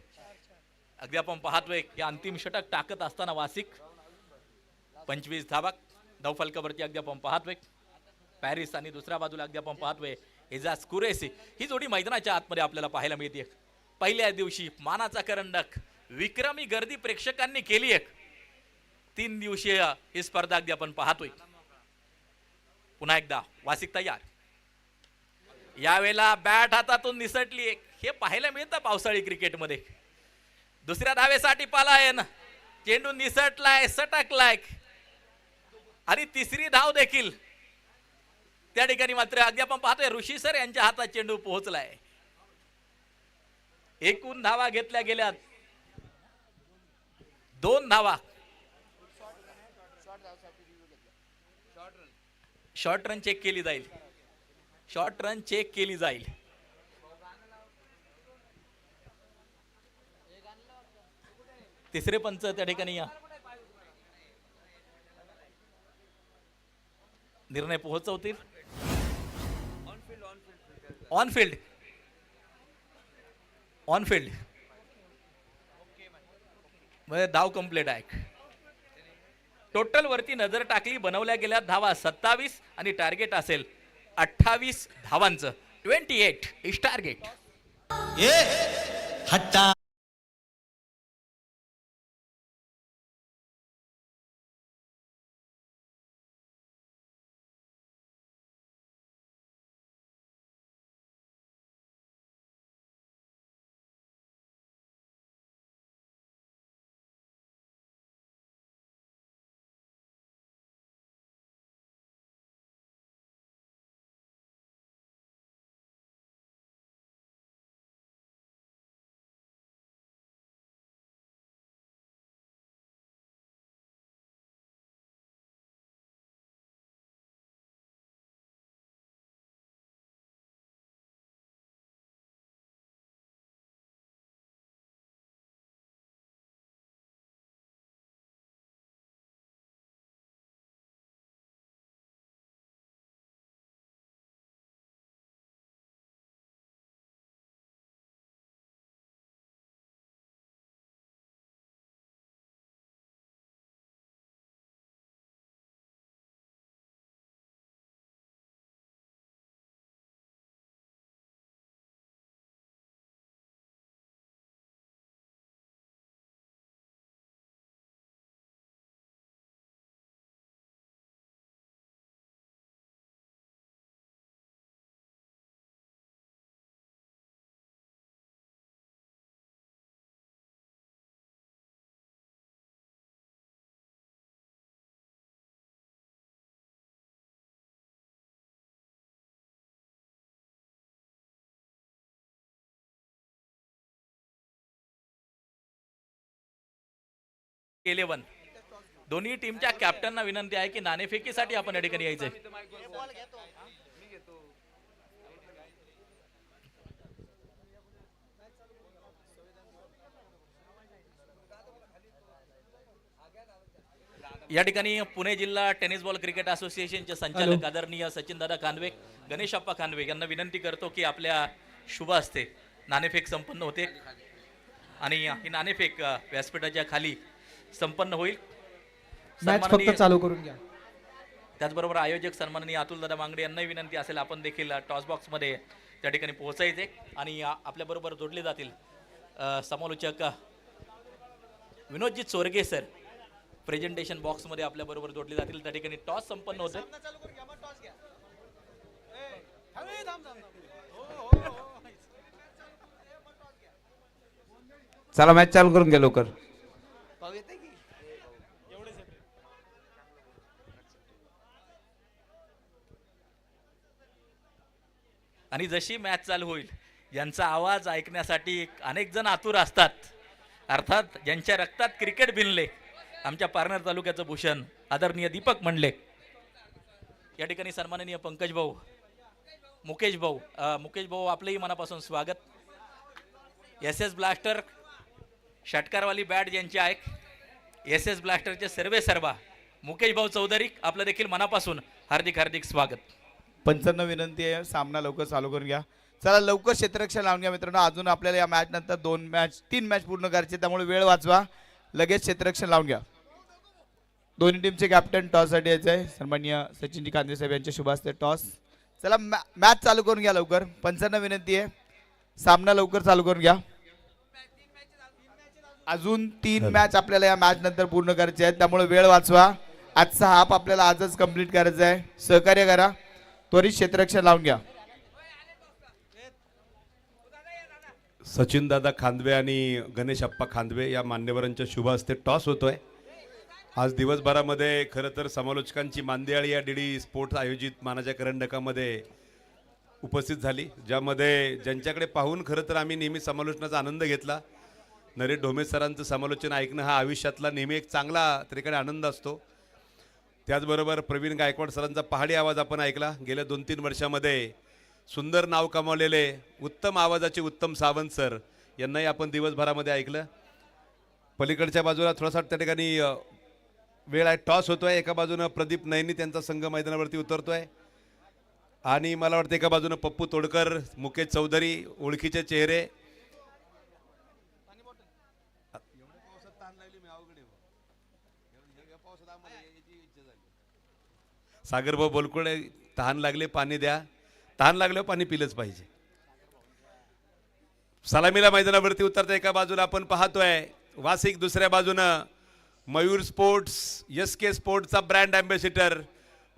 अगदी आपण पाहतोय की अंतिम षटक टाकत असताना वासिक 25 धावा धावफलकावरती अगदी आपण पाहतोय. पॅरिस आणि दुसऱ्या बाजूला अगदी आपण पाहतोय एजाज कुरेशी. ही जोडी मैदानाच्या आतमध्ये आपल्याला पाहायला मिळते. पहिल्या दिवशी मानाचा करंडक, विक्रमी गर्दी प्रेक्षकांनी केली. 3 दिवसीय ही स्पर्धा अगदी आपण पाहतोय. पुन्हा एकदा वासिक तयार. यावेळेला बॅट हातातून निसटली, हे पाहायला मिळतं पावसाळी क्रिकेटमध्ये. दुसऱ्या धावेसाठी पलायन, चेंडू निसटलाय, सटकलाय आणि तिसरी धाव देखील त्या ठिकाणी मात्र अगदी आपण पाहतोय ऋषी सर यांच्या हातात चेंडू पोहोचलाय. एकूण धावा घेतल्या गेल्यात 2 धावा. शॉर्ट रन चेक केली जाईल, शॉर्ट रन चेक केली जाईल. तिसरे पंच त्या ठिकाणी निर्णय पोहोचवतील. ऑन फील्ड, ऑन फील्ड मध्ये धाव कंप्लीट आहे. टोटल वरती नजर टाकली, बनवल्या गेल्या धावा 27 आणि टार्गेट असेल 28 धावांचं. 28 इज टार्गेट. Hatta eleven. दोन्ही टीमच्या कॅप्टनना विनंती आहे की नाणेफेकीसाठी आपण या ठिकाणी यायचंय. या ठिकाणी पुणे जिल्हा टेनिस बॉल क्रिकेट असोसिएशनचे संचालक आदरणीय सचिन दादा कानवे, गणेश अप्पा कानवे यांना विनंती करतो की आपल्या शुभ हस्ते नाणेफेक संपन्न होते आणि ही नाणेफेक व्यासपीठाच्या खाली संपन्न होईल. मॅच फक्त चालू करून घ्या. त्याचबरोबर आयोजक सन्माननीय अतुल दादा मांगडे यांनाही विनंती असेल आपण देखील टॉस बॉक्स मध्ये त्या ठिकाणी पोहोचायचे आणि आपल्या बरोबर जोडले जातील समालोचक विनोदजी चोरगे सर प्रेझेंटेशन बॉक्स मध्ये आपल्या बरोबर जोडले जातील. त्या ठिकाणी टॉस संपन्न होते. चला मॅच चालू करून घ्या लवकर. आणि जशी मॅच चालू होईल यांचा आवाज ऐकण्यासाठी अनेक जण आतुर असतात. अर्थात ज्यांच्या रक्तात क्रिकेट भिनले, आमच्या पारनेर तालुक्याचं भूषण आदरणीय दीपक मंडले, या ठिकाणी सन्माननीय पंकज भाऊ, मुकेश भाऊ आपलंही मनापासून स्वागत. SS ब्लास्टर षटकारवाली बॅट ज्यांची आहे, SS ब्लास्टरचे सर्वा मुकेश भाऊ चौधरी, आपलं देखील मनापासून हार्दिक हार्दिक स्वागत. पंचांना विनंती आहे, सामना लवकर चालू करून घ्या. चला लवकर क्षेत्ररक्षण लावून घ्या मित्रांनो. अजून आपल्याला या मॅच नंतर 3 मॅच पूर्ण करायचे, त्यामुळे वेळ वाचवा. लगेच क्षेत्ररक्षण लावून घ्या. दोन्ही टीमचे कॅप्टन टॉससाठी यायचे आहे. सन्माननीय सचिनजी कांदे साहेब यांच्या शुभ हस्ते टॉस. चला मॅच चालू करून घ्या लवकर. पंचांना विनंती आहे, सामना लवकर चालू करून घ्या. अजून 3 मॅच आपल्याला या मॅच नंतर पूर्ण करायचे आहेत, त्यामुळे वेळ वाचवा. आजचा हाफ आपल्याला आजच कंप्लीट करायचा आहे. सहकार्य करा, त्वरित क्षेत्ररक्षण लावून घ्या. सचिन दादा खांदवे आणि गणेश अप्पा खांदवे या मान्यवरांच्या शुभ हस्ते टॉस होतोय. आज दिवसभरामध्ये खरं तर समालोचकांची मांदियाळी या DD स्पोर्ट्स आयोजित मानाच्या करंडकामध्ये उपस्थित झाली, ज्यामध्ये ज्यांच्याकडे पाहून खरं तर आम्ही नेहमी समालोचनाचा आनंद घेतला. नरेश ढोमे सरांचं समालोचन ऐकणं हा आयुष्यातला नेहमी एक चांगला तरीकडे आनंद असतो. त्याचबरोबर प्रवीण गायकवाड सरांचा पहाडी आवाज आपण ऐकला. गेल्या 2-3 वर्षामध्ये सुंदर नाव कमावलेले उत्तम आवाजाचे उत्तम सावंत सर यांनाही आपण दिवसभरामध्ये ऐकलं. पलीकडच्या बाजूला थोडासा त्या ठिकाणी वेळ आहे, टॉस होतोय. एका बाजूनं प्रदीप नैनी त्यांचा संघ मैदानावरती उतरतोय आणि मला वाटतं एका बाजूनं पप्पू तोडकर, मुकेश चौधरी, ओळखीचे चेहरे. सागरभाऊ बोलकुळे, तहान लागले पाणी द्या. तहान लागल्यावर पाणी पिलंच पाहिजे. सलामीला मैदानावरती उतरता एका बाजूला आपण पाहतोय वासिक, दुसऱ्या बाजूनं मयूर स्पोर्ट्स, SK स्पोर्ट्सचा ब्रँड अँबॅसिडर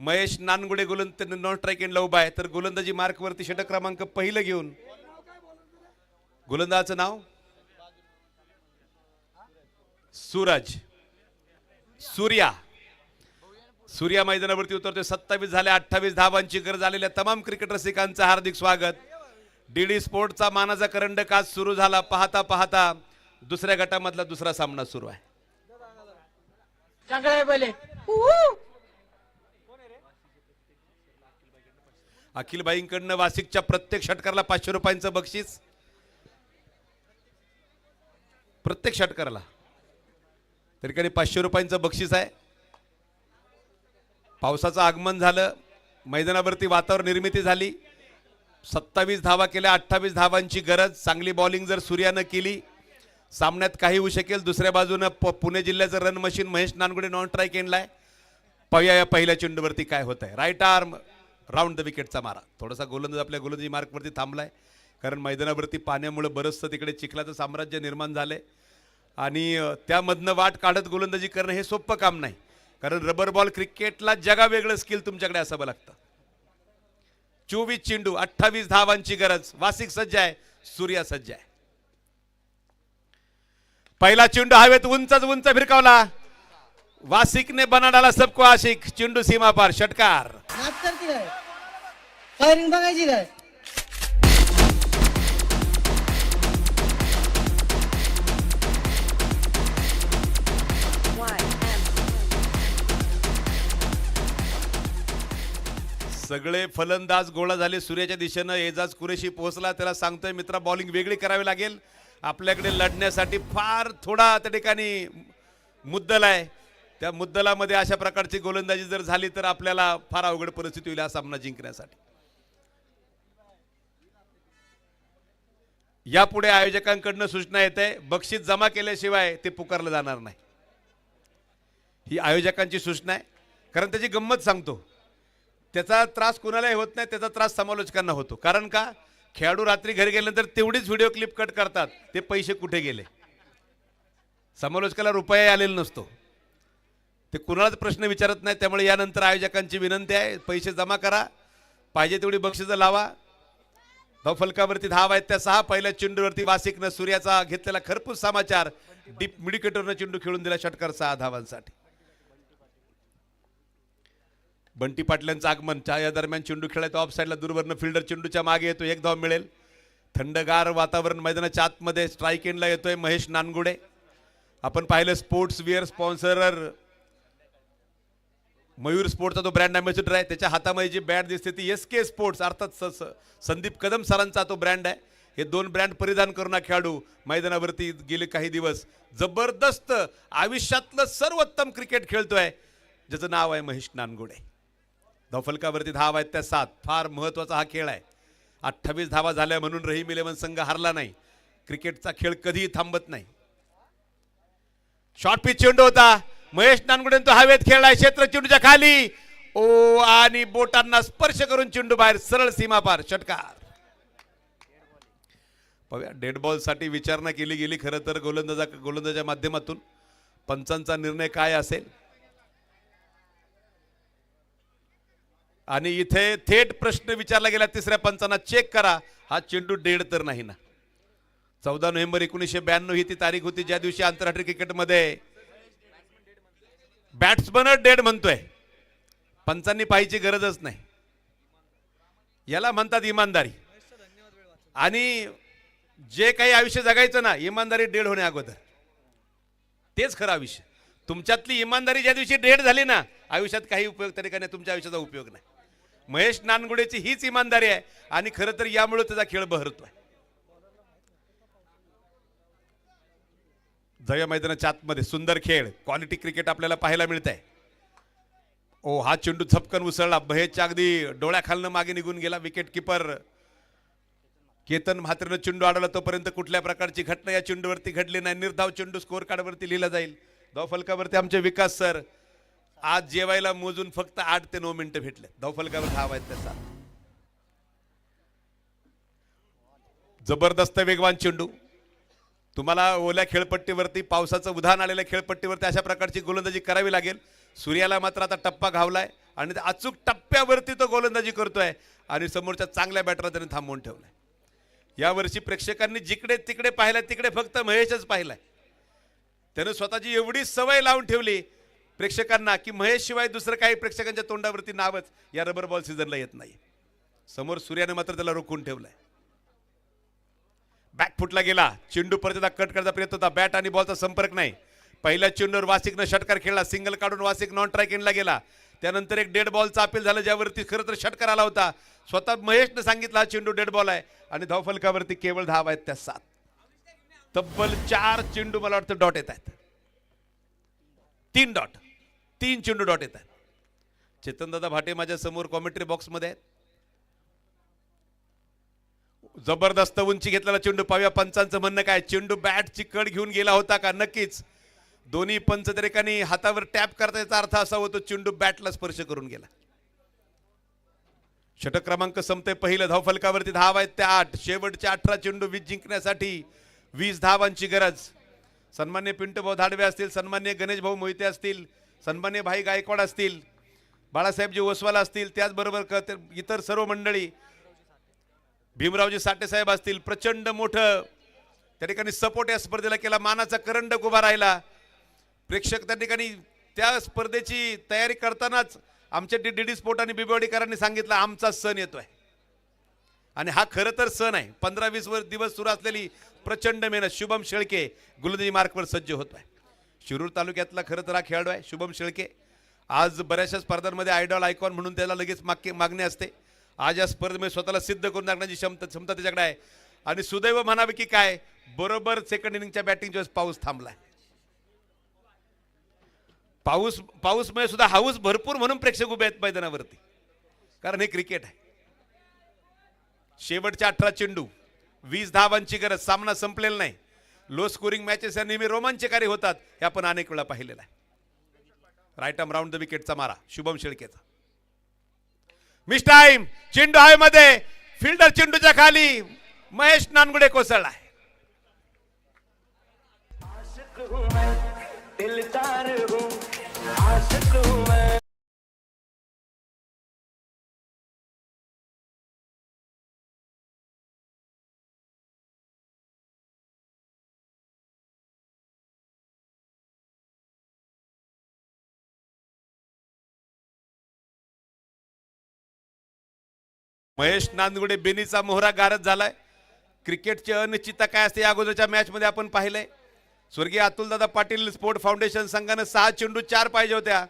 महेश नानगुडे गोलंदाज नॉन स्ट्राईक एंडला उभा आहे. तर गोलंदाजी मार्कवरती षटक क्रमांक 1 घेऊन गोलंदाजाचं नाव सूर्या मैदानावरती उतरतोय. 27 झाले, 28 धावांची गरज आलेल्या तमाम क्रिकेट रसिकांचं हार्दिक स्वागत. DD स्पोर्ट्सचा मानाचा करंडक आज सुरू झाला. पाहता पाहता दुसऱ्या गटामधला दुसरा सामना सुरू आहे. अखिलबाईंकडनं वासिकच्या प्रत्येक षटकाराला 500 रुपयांचं बक्षीस. प्रत्येक षटकाराला तरी काही 500 रुपयांचं बक्षीस आहे. पावसाचं आगमन झालं, मैदानावरती वातावरण निर्मिती झाली. 27 धावा केल्या, 28 धावांची गरज. चांगली बॉलिंग जर सूर्यानं केली सामन्यात काही होऊ शकेल. दुसऱ्या बाजूनं पुणे जिल्ह्याचं run machine Mahesh Nangude non strike एंडलाय. पाहूया पहिल्या चेंडूवरती काय होत आहे. राईट आर्म राऊंड द विकेटचा मारा. थोडासा गोलंदाज आपल्या गोलंदाजी मार्कवरती थांबलाय, कारण मैदानावरती पाण्यामुळे बरंचसं तिकडे चिखलाचं साम्राज्य निर्माण झालंय आणि त्यामधनं वाट काढत गोलंदाजी करणं हे सोपं काम नाही, कारण रबर बॉल क्रिकेटला जगा वेगळं स्किल तुमच्याकडे असावं लागतं. 24 चेंडू, 28 धावांची गरज. वासिक सज्ज आहे, सूर्या सज्ज आहे. पहिला चेंडू हवेत उंच फिरकावला. वासिकने बनाडाला सबको आशिक. चेंडू सीमा पार, षटकार. फायरिंग बघायची काय? सगळे फलंदाज गोळा झाले. सूर्याच्या दिशेनं एजाज कुरेशी पोहोचला. त्याला सांगतोय मित्रा, बॉलिंग वेगळी करावी लागेल. आपल्याकडे लढण्यासाठी फार थोडा त्या ठिकाणी मुद्दल आहे. त्या मुद्दलामध्ये अशा प्रकारची गोलंदाजी जर झाली तर आपल्याला फार अवघड परिस्थिती होईल हा सामना जिंकण्यासाठी. यापुढे आयोजकांकडनं सूचना येते, बक्षीस जमा केल्याशिवाय ते पुकारलं जाणार नाही. ही आयोजकांची सूचना आहे, कारण त्याची गंमत सांगतो. त्याचा त्रास कुणालाही होत नाही, त्याचा त्रास समालोचकांना होतो. कारण का, खेळाडू रात्री घरी गेल्यानंतर तेवढीच व्हिडिओ क्लिप कट करतात. ते पैसे कुठे गेले, समालोचकाला रुपया आलेला नसतो. ते कुणालाच प्रश्न विचारत नाही. त्यामुळे यानंतर आयोजकांची विनंती आहे, पैसे जमा करा, पाहिजे तेवढी बक्षिसं लावा. धावफलकावरती धाव आहेत त्या 6. पहिल्या चेंडूवरती वासिकनं सूर्याचा घेतलेला खरपूस समाचार. डीप मिडिकेटरनं चेंडू खेळून दिला, षटकार 6 धावांसाठी. बंटी पाटलांचं आगमन. या दरम्यान चेंडू खेळायचा ऑफ साईडला, दूरवरनं फिल्डर चेंडूच्या मागे येतो. 1 धाव मिळेल. थंडगार वातावरण मैदानाच्या आतमध्ये. स्ट्राईक एंडला येतोय महेश नानगुडे. आपण पाहिलं स्पोर्ट्स वेअर स्पॉन्सरर मयूर स्पोर्टचा तो ब्रँड अँबॅसेडर आहे, त्याच्या हातामध्ये जी बॅट दिसते ती SK स्पोर्ट्स अर्थात संदीप कदम सरांचा तो ब्रँड आहे. हे 2 ब्रँड परिधान करून हा खेळाडू मैदानावरती गेले काही दिवस जबरदस्त आयुष्यातलं सर्वोत्तम क्रिकेट खेळतोय, ज्याचं नाव आहे महेश नानगुडे. धावफलकावरती धावा आहेत त्या 7. फार महत्वाचा हा खेळ आहे. 28 धावा झाल्या म्हणून रहीम इलेव्हन संघ हारला नाही. क्रिकेटचा खेळ कधीही थांबत नाही. शॉर्ट पिच चेंडू होता, महेश नानगुडे तो हवेत खेळलाय, क्षेत्र चेंडूच्या खाली ओ आणि बोटांना स्पर्श करून चेंडू बाहेर, सरळ सीमा पार, षटकार. डेड बॉल साठी विचारणा केली गेली खरं तर गोलंदाजाच्या माध्यमातून. पंचांचा निर्णय काय असेल आणि इथे थेट प्रश्न विचारला गेला तिसऱ्या पंचांना, चेक करा हा चेंडू डेड तर नाही ना. 14 नोव्हेंबर 1992 ही ती तारीख होती ज्या दिवशी आंतरराष्ट्रीय क्रिकेटमध्ये बॅट्समन डेड म्हणतोय, पंचांनी पाहायची गरजच नाही. याला म्हणतात इमानदारी. आणि जे काही आयुष्य जगायचं ना, इमानदारी डेड होण्या अगोदर, तेच खरं आयुष्य. तुमच्यातली इमानदारी ज्या दिवशी डेड झाली ना, आयुष्यात काही उपयोग तरी नाही, तुमच्या आयुष्याचा उपयोग नाही. महेश नानगुडेची हीच इमानदारी आहे आणि खरं तर यामुळे त्याचा खेळ बहरतोय. जया मैदानाच्या आतमध्ये सुंदर खेळ, क्वालिटी क्रिकेट आपल्याला पाहायला मिळत आहे. ओ हा चेंडू झपकन उसळला, महेशच्या अगदी डोळ्याखालनं मागे निघून गेला. विकेट किपर केतन म्हात्रेनं चेंडू अडवला, तोपर्यंत कुठल्या प्रकारची घटना या चेंडूवरती घडली नाही. निर्धाव चेंडू स्कोअर कार्डवरती लिहिला जाईल. धावफलकावरती आमचे विकास सर आज जेवायला मोजून फक्त 8 ते 9 मिनिटं भेटले. धावफलकावर धावा आहेत त्याचा. जबरदस्त वेगवान चेंडू. तुम्हाला ओल्या खेळपट्टीवरती, पावसाचं उधाण आलेल्या खेळपट्टीवरती अशा प्रकारची गोलंदाजी करावी लागेल. सूर्याला मात्र आता टप्पा घावलाय आणि अचूक टप्प्यावरती तो गोलंदाजी करतोय आणि समोरच्या चांगल्या बॅटरला त्याने थांबवून ठेवलाय. यावर्षी प्रेक्षकांनी जिकडे तिकडे पाहिलं तिकडे फक्त महेशच पाहिलाय. त्यानं स्वतःची एवढी सवय लावून ठेवली प्रेक्षकांना की महेश शिवाय दुसरं काही प्रेक्षकांच्या तोंडावरती नावच या रबर बॉल सीझनला येत नाही. समोर सूर्याने मात्र त्याला रोखून ठेवलाय. बॅकफुटला गेला चेंडू, परत कट करण्याचा प्रयत्न होता, बॅट आणि बॉलचा संपर्क नाही. पहिल्या चेंडूवर वासिकनं षटकार खेळला, सिंगल काढून वासिक नॉन स्ट्राईक एंडला गेला. त्यानंतर एक डेड बॉलचा अपील झालं ज्यावरती खरं तर षटकार आला होता. स्वतः महेशनं सांगितलं हा चेंडू डेड बॉल आहे आणि धावफलकावरती केवळ धावा आहेत त्या 7. तब्बल 4 चेंडू मला वाटतं डॉट येत आहेत. 3 चेंडू डॉट येत आहेत. चेतनदादा भाटे माझ्या समोर कॉमेंट्री बॉक्समध्ये आहेत. जबरदस्त उंची घेतलेला चेंडू. पाहूया पंचांचं म्हणणं काय. चेंडू बॅटची कड घेऊन गेला होता का? नक्कीच. दोन्ही पंच त्या ठिकाणी हातावर टॅप करता, याचा अर्थ असा होतो चेंडू बॅटला स्पर्श करून गेला. षटक क्रमांक संपते पहिलं. धावफलकावरती धावा आहेत त्या 8. शेवटचे 18 चेंडू 20 जिंकण्यासाठी 20 धावांची गरज. सन्मान्य पिंटू भाऊ धाडवे असतील, सन्मान्य गणेश भाऊ मोहिते असतील, सन्मान्य भाई गायकवाड असतील, बाळासाहेबजी ओसवाल असतील, त्याचबरोबर इतर सर्व मंडळी, भीमरावजी साठे साहेब असतील. प्रचंड मोठं त्या ठिकाणी सपोर्ट या स्पर्धेला केला. मानाचा करंडक उभा राहिला. प्रेक्षक त्या ठिकाणी त्या स्पर्धेची तयारी करतानाच आमच्या DD स्पोर्ट आणि बिबेवाडीकरांनी सांगितलं आमचा सण येतोय. आणि हा खरं तर सण आहे. 15-20 दिवस सुरू असलेली प्रचंड मेहनत. शुभम शेळके गोलंदाजी मार्कवर सज्ज होत आहे. शिरूर तालुक्यातला खरं तर हा खेळाडू आहे शुभम शेळके. आज बऱ्याचशा स्पर्धांमध्ये आयडॉल आयकॉन म्हणून त्याला लगेच मागणी असते. आज या स्पर्धेमध्ये स्वतःला सिद्ध करून दाखवण्याची क्षमता त्याच्याकडे आहे. आणि सुदैव म्हणावे की काय, बरोबर सेकंड इनिंगच्या बॅटिंगच्या वेळेस पाऊस थांबलाय. पाऊसमुळे सुद्धा हाऊस भरपूर म्हणून प्रेक्षक उभे आहेत मैदानावरती, कारण हे क्रिकेट आहे. शेवटच्या 18 चेंडू 20 धावांची गरज. सामना संपलेला नाही. लो स्कोरिंग मॅचेस या नेहमी रोमांचकारी होतात, हे आपण अनेक वेळा पाहिलेलं आहे. राईट आर्म राऊंड द विकेटचा मारा शुभम शेळकेचा. Miss time. चेंडू हवेमध्ये, फिल्डर चेंडूच्या खाली, महेश नानगुडे कोसळला. महेश नानगुडे बेनीचा मोहरा गारद झालाय. क्रिकेटची अनिश्चितता काय असते या अगोदरच्या मॅच मध्ये आपण पाहिलंय. स्वर्गीय अतुलदादा पाटील स्पोर्ट फाउंडेशन संघानं 6 चेंडू 4 पाहिजे होत्या.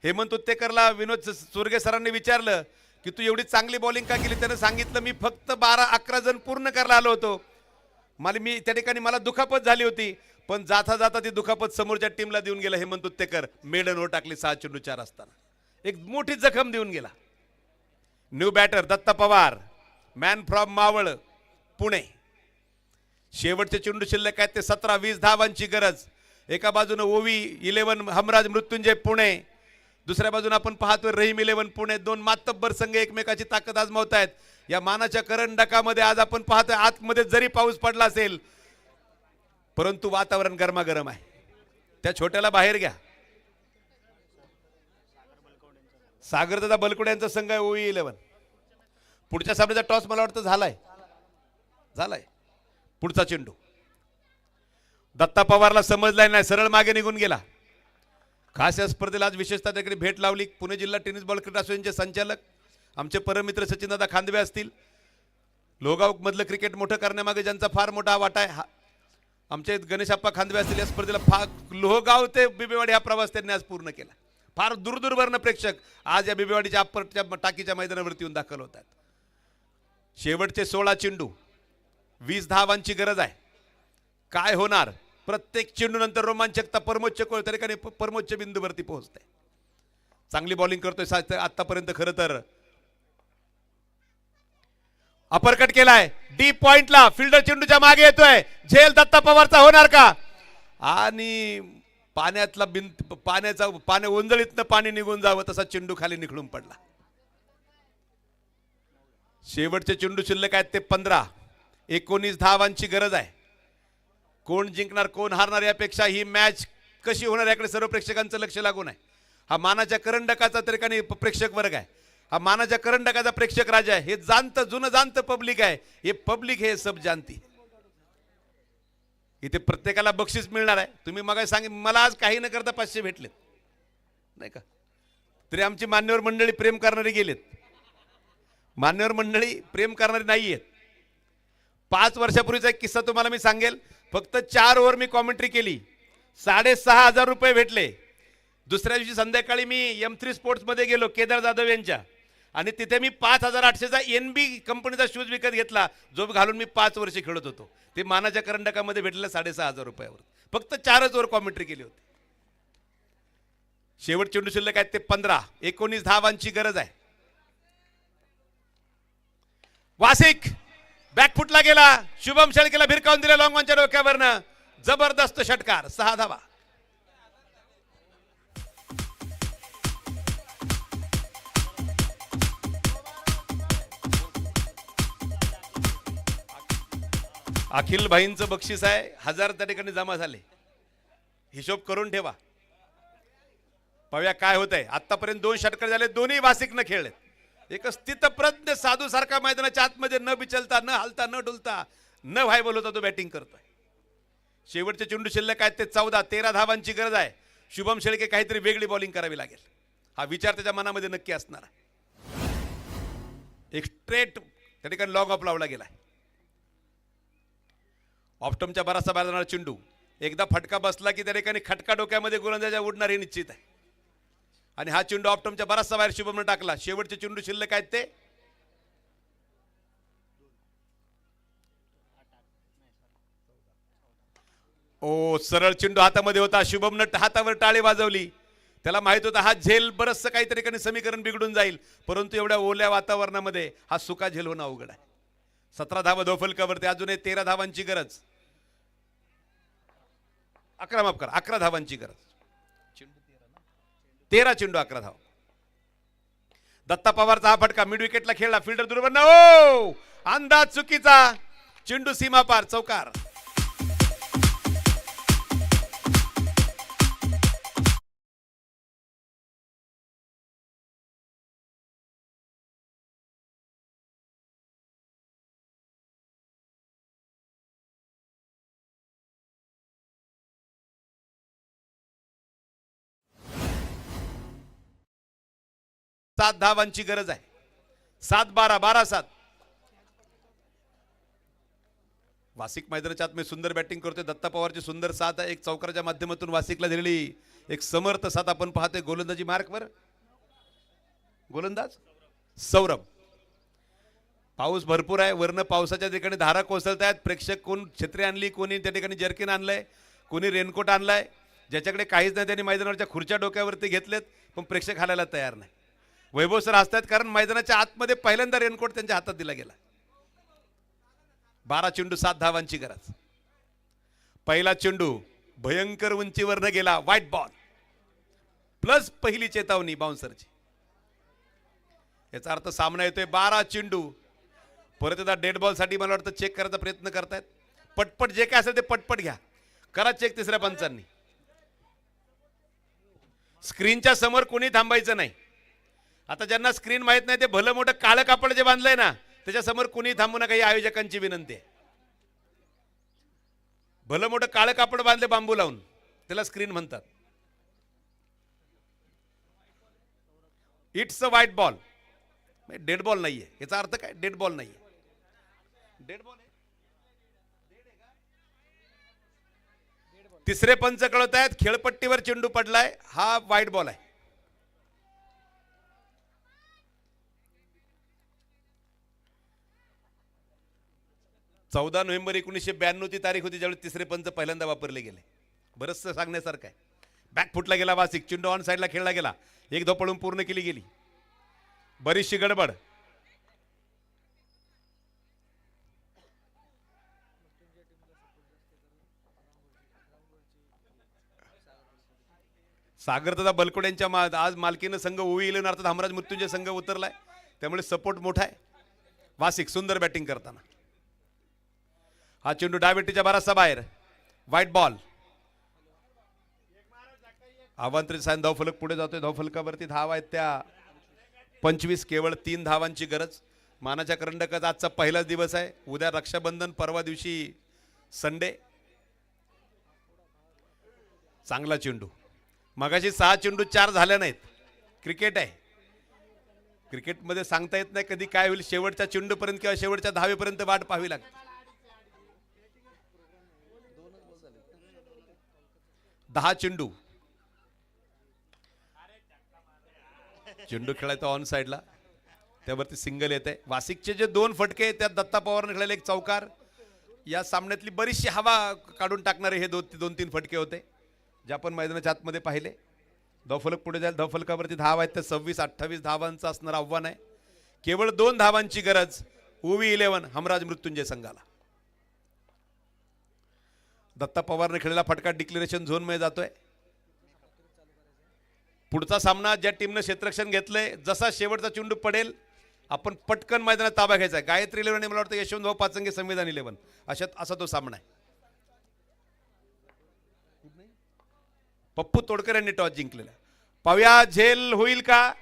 हेमंत उत्तेकरला विनोद सुरगे सरांनी विचारलं की तू एवढी चांगली बॉलिंग का केली. त्यानं सांगितलं मी फक्त 12-11 जण पूर्ण करायला आलो होतो. मी त्या ठिकाणी मला दुखापत झाली होती, पण जाता जाता ती दुखापत समोरच्या टीमला देऊन गेला हेमंत उत्तेकर. मेडन ओव्हर टाकली 6 चेंडू 4 असताना. एक मोठी जखम देऊन गेला. New batter Datta Pawar, man from Maval Pune. शेवटचे चेंडू शिल्लक आहेत ते 17-20 धावांची गरज. एका बाजूने ओवी 11 हमराज मृत्युंजय पुणे, दुसऱ्या बाजूने आपण पाहतोय रहीम 11 पुणे. 2 मातब्बर संघ एकमेकाची ताकद आजमावत आहेत. या मानाच्या करंडकामध्ये आज आपण पाहतोय आतमध्ये जरी पाऊस पडला असेल परंतु वातावरण गरमागरम आहे. त्या छोट्याला बाहेर घ्या. सागरदादा बलकुडे यांचा संघ आहे ओवी 11. पुढच्या सामन्याचा टॉस मला वाटतं झालाय. पुढचा चेंडू दत्ता पवारला समजलाय नाही, सरळ मागे निघून गेला. खास या स्पर्धेला आज विशेषतः त्याकडे भेट लावली पुणे जिल्हा टेनिस बॉल क्रिकेट असोसिएशनचे संचालक आमचे परममित्र सचिनदादा खांदवे असतील. लोहगाव मधलं क्रिकेट मोठं करण्यामागे ज्यांचा फार मोठा वाटा आहे आमचे गणेशप्पा खांदवे असतील. या स्पर्धेला लोहगाव ते बिबेवाडी हा प्रवास त्यांनी आज पूर्ण केला. फार दूरदूरवरनं प्रेक्षक आज या बिबेवाडीच्या अप्परच्या टाकीच्या मैदानावरती येऊन दाखल होतात. शेवटचे 16 चेंडू 20 धावांची गरज आहे. काय होणार. प्रत्येक चेंडू नंतर रोमांचकता परमोच्च बिंदूवरती पोहोचते. चांगली बॉलिंग करतोय आतापर्यंत. खरं तर अपरकट केलाय डीप पॉइंटला. फिल्डर चेंडूच्या मागे येतोय. झेल दत्ता पवारचा होणार का. आणि पाण्या ओंजळीतनं पाणी निघून जावं तसा चेंडू खाली निखळून पडला. शेवटचे चेंडू शिल्लक आहेत ते 15. 19 धावांची गरज आहे. कोण जिंकणार कोण हारणार यापेक्षा ही मॅच कशी होणार याकडे सर्व प्रेक्षकांचं लक्ष लागून आहे. हा मानाच्या करंडकाचा तरीकाने प्रेक्षक वर्ग आहे. हा मानाच्या करंडकाचा प्रेक्षक राजा आहे. हे जुनं जाणतं पब्लिक आहे. हे पब्लिक हे सब जानती. इथे प्रत्येकाला बक्षीस मिळणार आहे. तुम्ही मग मला आज काही न करता 500 भेटलेत नाही का. तरी आमची मान्यवर मंडळी प्रेम करणारी गेलेत. मान्यवर मंडळी प्रेम करणारी नाही आहेत. 5 वर्षापूर्वीचा एक किस्सा तुम्हाला मी सांगेल. फक्त 4 ओव्हर मी कॉमेंट्री केली, 6,500 रुपये भेटले. दुसऱ्या दिवशी संध्याकाळी मी M3 स्पोर्ट्स मध्ये गेलो केदार जाधव यांच्या, आणि तिथे मी 5,800चा NB कंपनीचा शूज विकत घेतला, जो घालून मी 5 वर्ष खेळत होतो. ते मानाच्या करंडकामध्ये भेटलेला 6,500 रुपयावर. फक्त 4च ओव्हर कॉमेंट्री केली होती. शेवट चेंडू शिल्लक आहेत ते 15. 19 धावांची गरज आहे. वासिक बॅकफुटला गेला. शुभम शेळकेला भिरकावून दिला लॉंगॉनच्या डोक्यावरनं. जबरदस्त षटकार. 6 धावा. अखिल भाईंचं बक्षीस आहे 1000 त्या ठिकाणी जमा झाले. हिशोब करून ठेवा. पाहूया काय होत आहे. आतापर्यंत 2 षटकार झाले, दोन्ही वासिकनं खेळलेत. एक स्थितप्रज्ञ साधू सारखा मैदानाच्या आतमध्ये न बिचलता, न हलता, न डुलता, न व्हायबल होता तो बॅटिंग करतोय. शेवटचे चेंडू शिल्लक आहेत ते 14. 13 धावांची गरज आहे. शुभम शेळके काहीतरी वेगळी बॉलिंग करावी लागेल हा विचार त्याच्या मनामध्ये नक्की असणार आहे. एक स्ट्रेट त्या ठिकाणी लॉंग ऑफ लावला गेलाय. ऑप्टमच्या बराचसा बाहेर जाणारा चेंडू एकदा फटका बसला की त्या ठिकाणी खटका डोक्यामध्ये गोलंदाजा उडणार हे निश्चित आहे. आणि हा चेंडू ऑप्टमच्या बराचसा बाहेर शुभमने टाकला. शेवटचे चेंडू शिल्लक आहेत ते सरळ चेंडू हातामध्ये होता. शुभमने हातावर टाळी वाजवली. त्याला माहित होता हा झेल बरचसं काही ठिकाणी समीकरण बिघडून जाईल, परंतु एवढ्या ओल्या वातावरणामध्ये हा सुका झेल होणं अवघड आहे. 17 धावा धोफलकावरती. अजूनही 13 धावांची गरज. 11 धावांची गरज. 13 चेंडू 11 धावा. दत्ता पवारचा हा फटका मिड विकेटला खेळला. फिल्डर दुर्बल. ओ अंदाज चुकीचा. चेंडू सीमा पार. चौकार. सात धावांची गरज आहे. 7-12. 12-7. वासिक मैदानाच्या आतमध्ये सुंदर बॅटिंग करतोय. दत्ता पवारची सुंदर साथ आहे. एक चौकाराच्या माध्यमातून वासिकला दिलेली एक समर्थ साथ आपण पाहतोय. गोलंदाजी मार्कवर गोलंदाज सौरभ. पाऊस भरपूर आहे. वरनं पावसाच्या ठिकाणी धारा कोसळत आहेत. प्रेक्षक कोण छत्री आणली, कोणी त्या ठिकाणी जर्किन आणलंय, कोणी रेनकोट आणलाय. ज्याच्याकडे काहीच नाही त्यांनी मैदानावरच्या खुर्च्या डोक्यावरती घेतलेत, पण प्रेक्षक हालायला तयार नाही. वैभव सर हसतात कारण मैदानाच्या आतमध्ये पहिल्यांदा रेनकोट त्यांच्या हातात दिला गेला. 12 चेंडू 7 धावांची गरज. पहिला चेंडू भयंकर उंचीवरनं गेला. व्हाईट बॉल प्लस पहिली चेतावणी बाउन्सरची. याचा अर्थ सामना येतोय 12 चेंडू. परत एकदा डेड बॉल साठी मला वाटतं चेक करायचा प्रयत्न करतायत. पटपट जे काय असेल ते पटपट घ्या. करा चेक तिसऱ्या पंचांनी. स्क्रीनच्या समोर कोणी थांबायचं नाही. आता ज्यांना स्क्रीन माहित नाही ते भलं मोठं काळं कापड जे बांधलंय ना त्याच्या समोर कोणी थांबू नका. ही आयोजकांची विनंती आहे. भलं मोठं काळं कापड बांधले बांबू लावून, त्याला स्क्रीन म्हणतात. It's a white ball. Dead ball नाहीये. याचा अर्थ काय? डेड बॉल नाहीये. Dead ball. तिसरे पंच कळत आहेत. खेळपट्टीवर चेंडू पडलाय. हा व्हाईट बॉल आहे. चौदा नोव्हेंबर 1992 ची तारीख होती ज्यावेळी तिसरे पंच पहिल्यांदा वापरले गेले. बरंचसं सांगण्यासारखं आहे. बॅक फुटला गेला वासिक. चेंडू ऑन साईडला खेळला गेला. एक धाव पळून पूर्ण केली गेली. बरीचशी गडबड. सागरदादा बलकोड्यांच्या आज मालकीनं संघ ओवी अर्थात हमराज मृत्युंजय संघ उतरलाय, त्यामुळे सपोर्ट मोठा आहे. वासिक सुंदर बॅटिंग करताना. हा चेंडू डायबिटीच्या बराचसा बाहेर. White ball. आवांतरित सायन धावफलक पुढे जातोय. धावफलकावरती धाव आहेत त्या 25. केवळ 3 धावांची गरज. मानाच्या करंडकाचा आजचा पहिलाच दिवस आहे. उद्या रक्षाबंधन, परवा दिवशी संडे. चांगला चेंडू. मगाशी 6 चेंडू 4 झाल्या नाहीत. क्रिकेट आहे. क्रिकेटमध्ये सांगता येत नाही कधी काय होईल. शेवटच्या चेंडूपर्यंत किंवा शेवटच्या धावेपर्यंत वाट पाहावी लागते. 10 चेंडू. चेंडू खेळायचा ऑन साइडला, त्यावरती सिंगल येते. वासिकचे जे 2 फटके त्यात दत्ता पवारने खेळलेले एक चौकार. या सामन्यातली बरीचशी हवा काढून टाकणारे हे 2-3 फटके होते जे आपण मैदानाच्या आतमध्ये पाहिले. धावफलक पुढे जाईल. धावफलकावरती धाव आहेत तर 26-28 धावांचं असणारं आव्हान आहे. केवळ 2 धावांची गरज ओवी 11 हमराज मृत्युंजय संघाला. दत्ता पवारने खेळलेला फटका डिक्लेरेशन झोन मध्ये जातोय. पुढचा सामना ज्या टीमनं क्षेत्ररक्षण घेतलंय, जसा शेवटचा चेंडू पडेल आपण पटकन मैदानात ताबा घ्यायचा आहे. गायत्री 11 मला वाटतं यशवंतभाऊ पाचंगे, संविधान 11 असा तो सामना आहे. पप्पू तोडकर यांनी टॉस जिंकलेला. पाहूया झेल होईल का,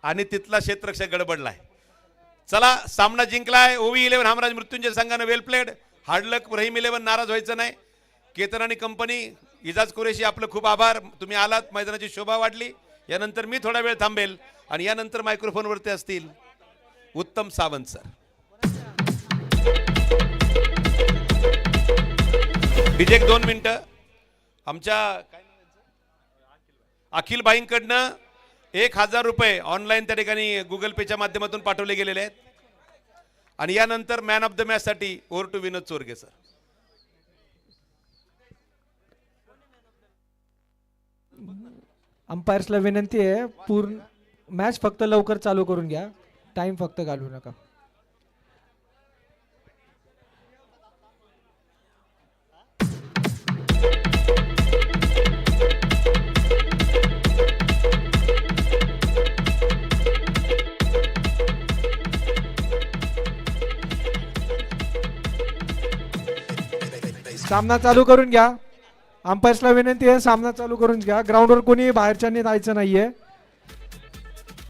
आणि तिथला क्षेत्ररक्षक गडबडलाय. चला सामना जिंकलाय ओवी 11 हमराज मृत्युंजय संघानं. वेल प्लेड. हार्डलक रहीम 11 नाराज व्हायचं नाही. केतन आणि कंपनी, इजाज कुरेशी आपलं खूप आभार. तुम्ही आलात, मैदानाची शोभा वाढली. यानंतर मी थोडा वेळ थांबेल आणि यानंतर मायक्रोफोनवरती असतील उत्तम सावंत सर. डीजे 2 मिनिटं. आमच्या अखिल बाईंकडनं 1000 रुपये ऑनलाईन त्या ठिकाणी गुगल पेच्या माध्यमातून पाठवले गेलेले आहेत. आणि यानंतर मॅन ऑफ द मॅच साठी over to Vinod Chorge sir. अंपायर्सला विनंती आहे, पूर्ण मॅच फक्त लवकर चालू करून घ्या. टाइम फक्त घालवू नका. सामना चालू करून घ्या. अंपायर्सला विनंती आहे, सामना चालू करून घ्या. ग्राउंडवर कोणी बाहेरच्यांनी जायचं नाहीये.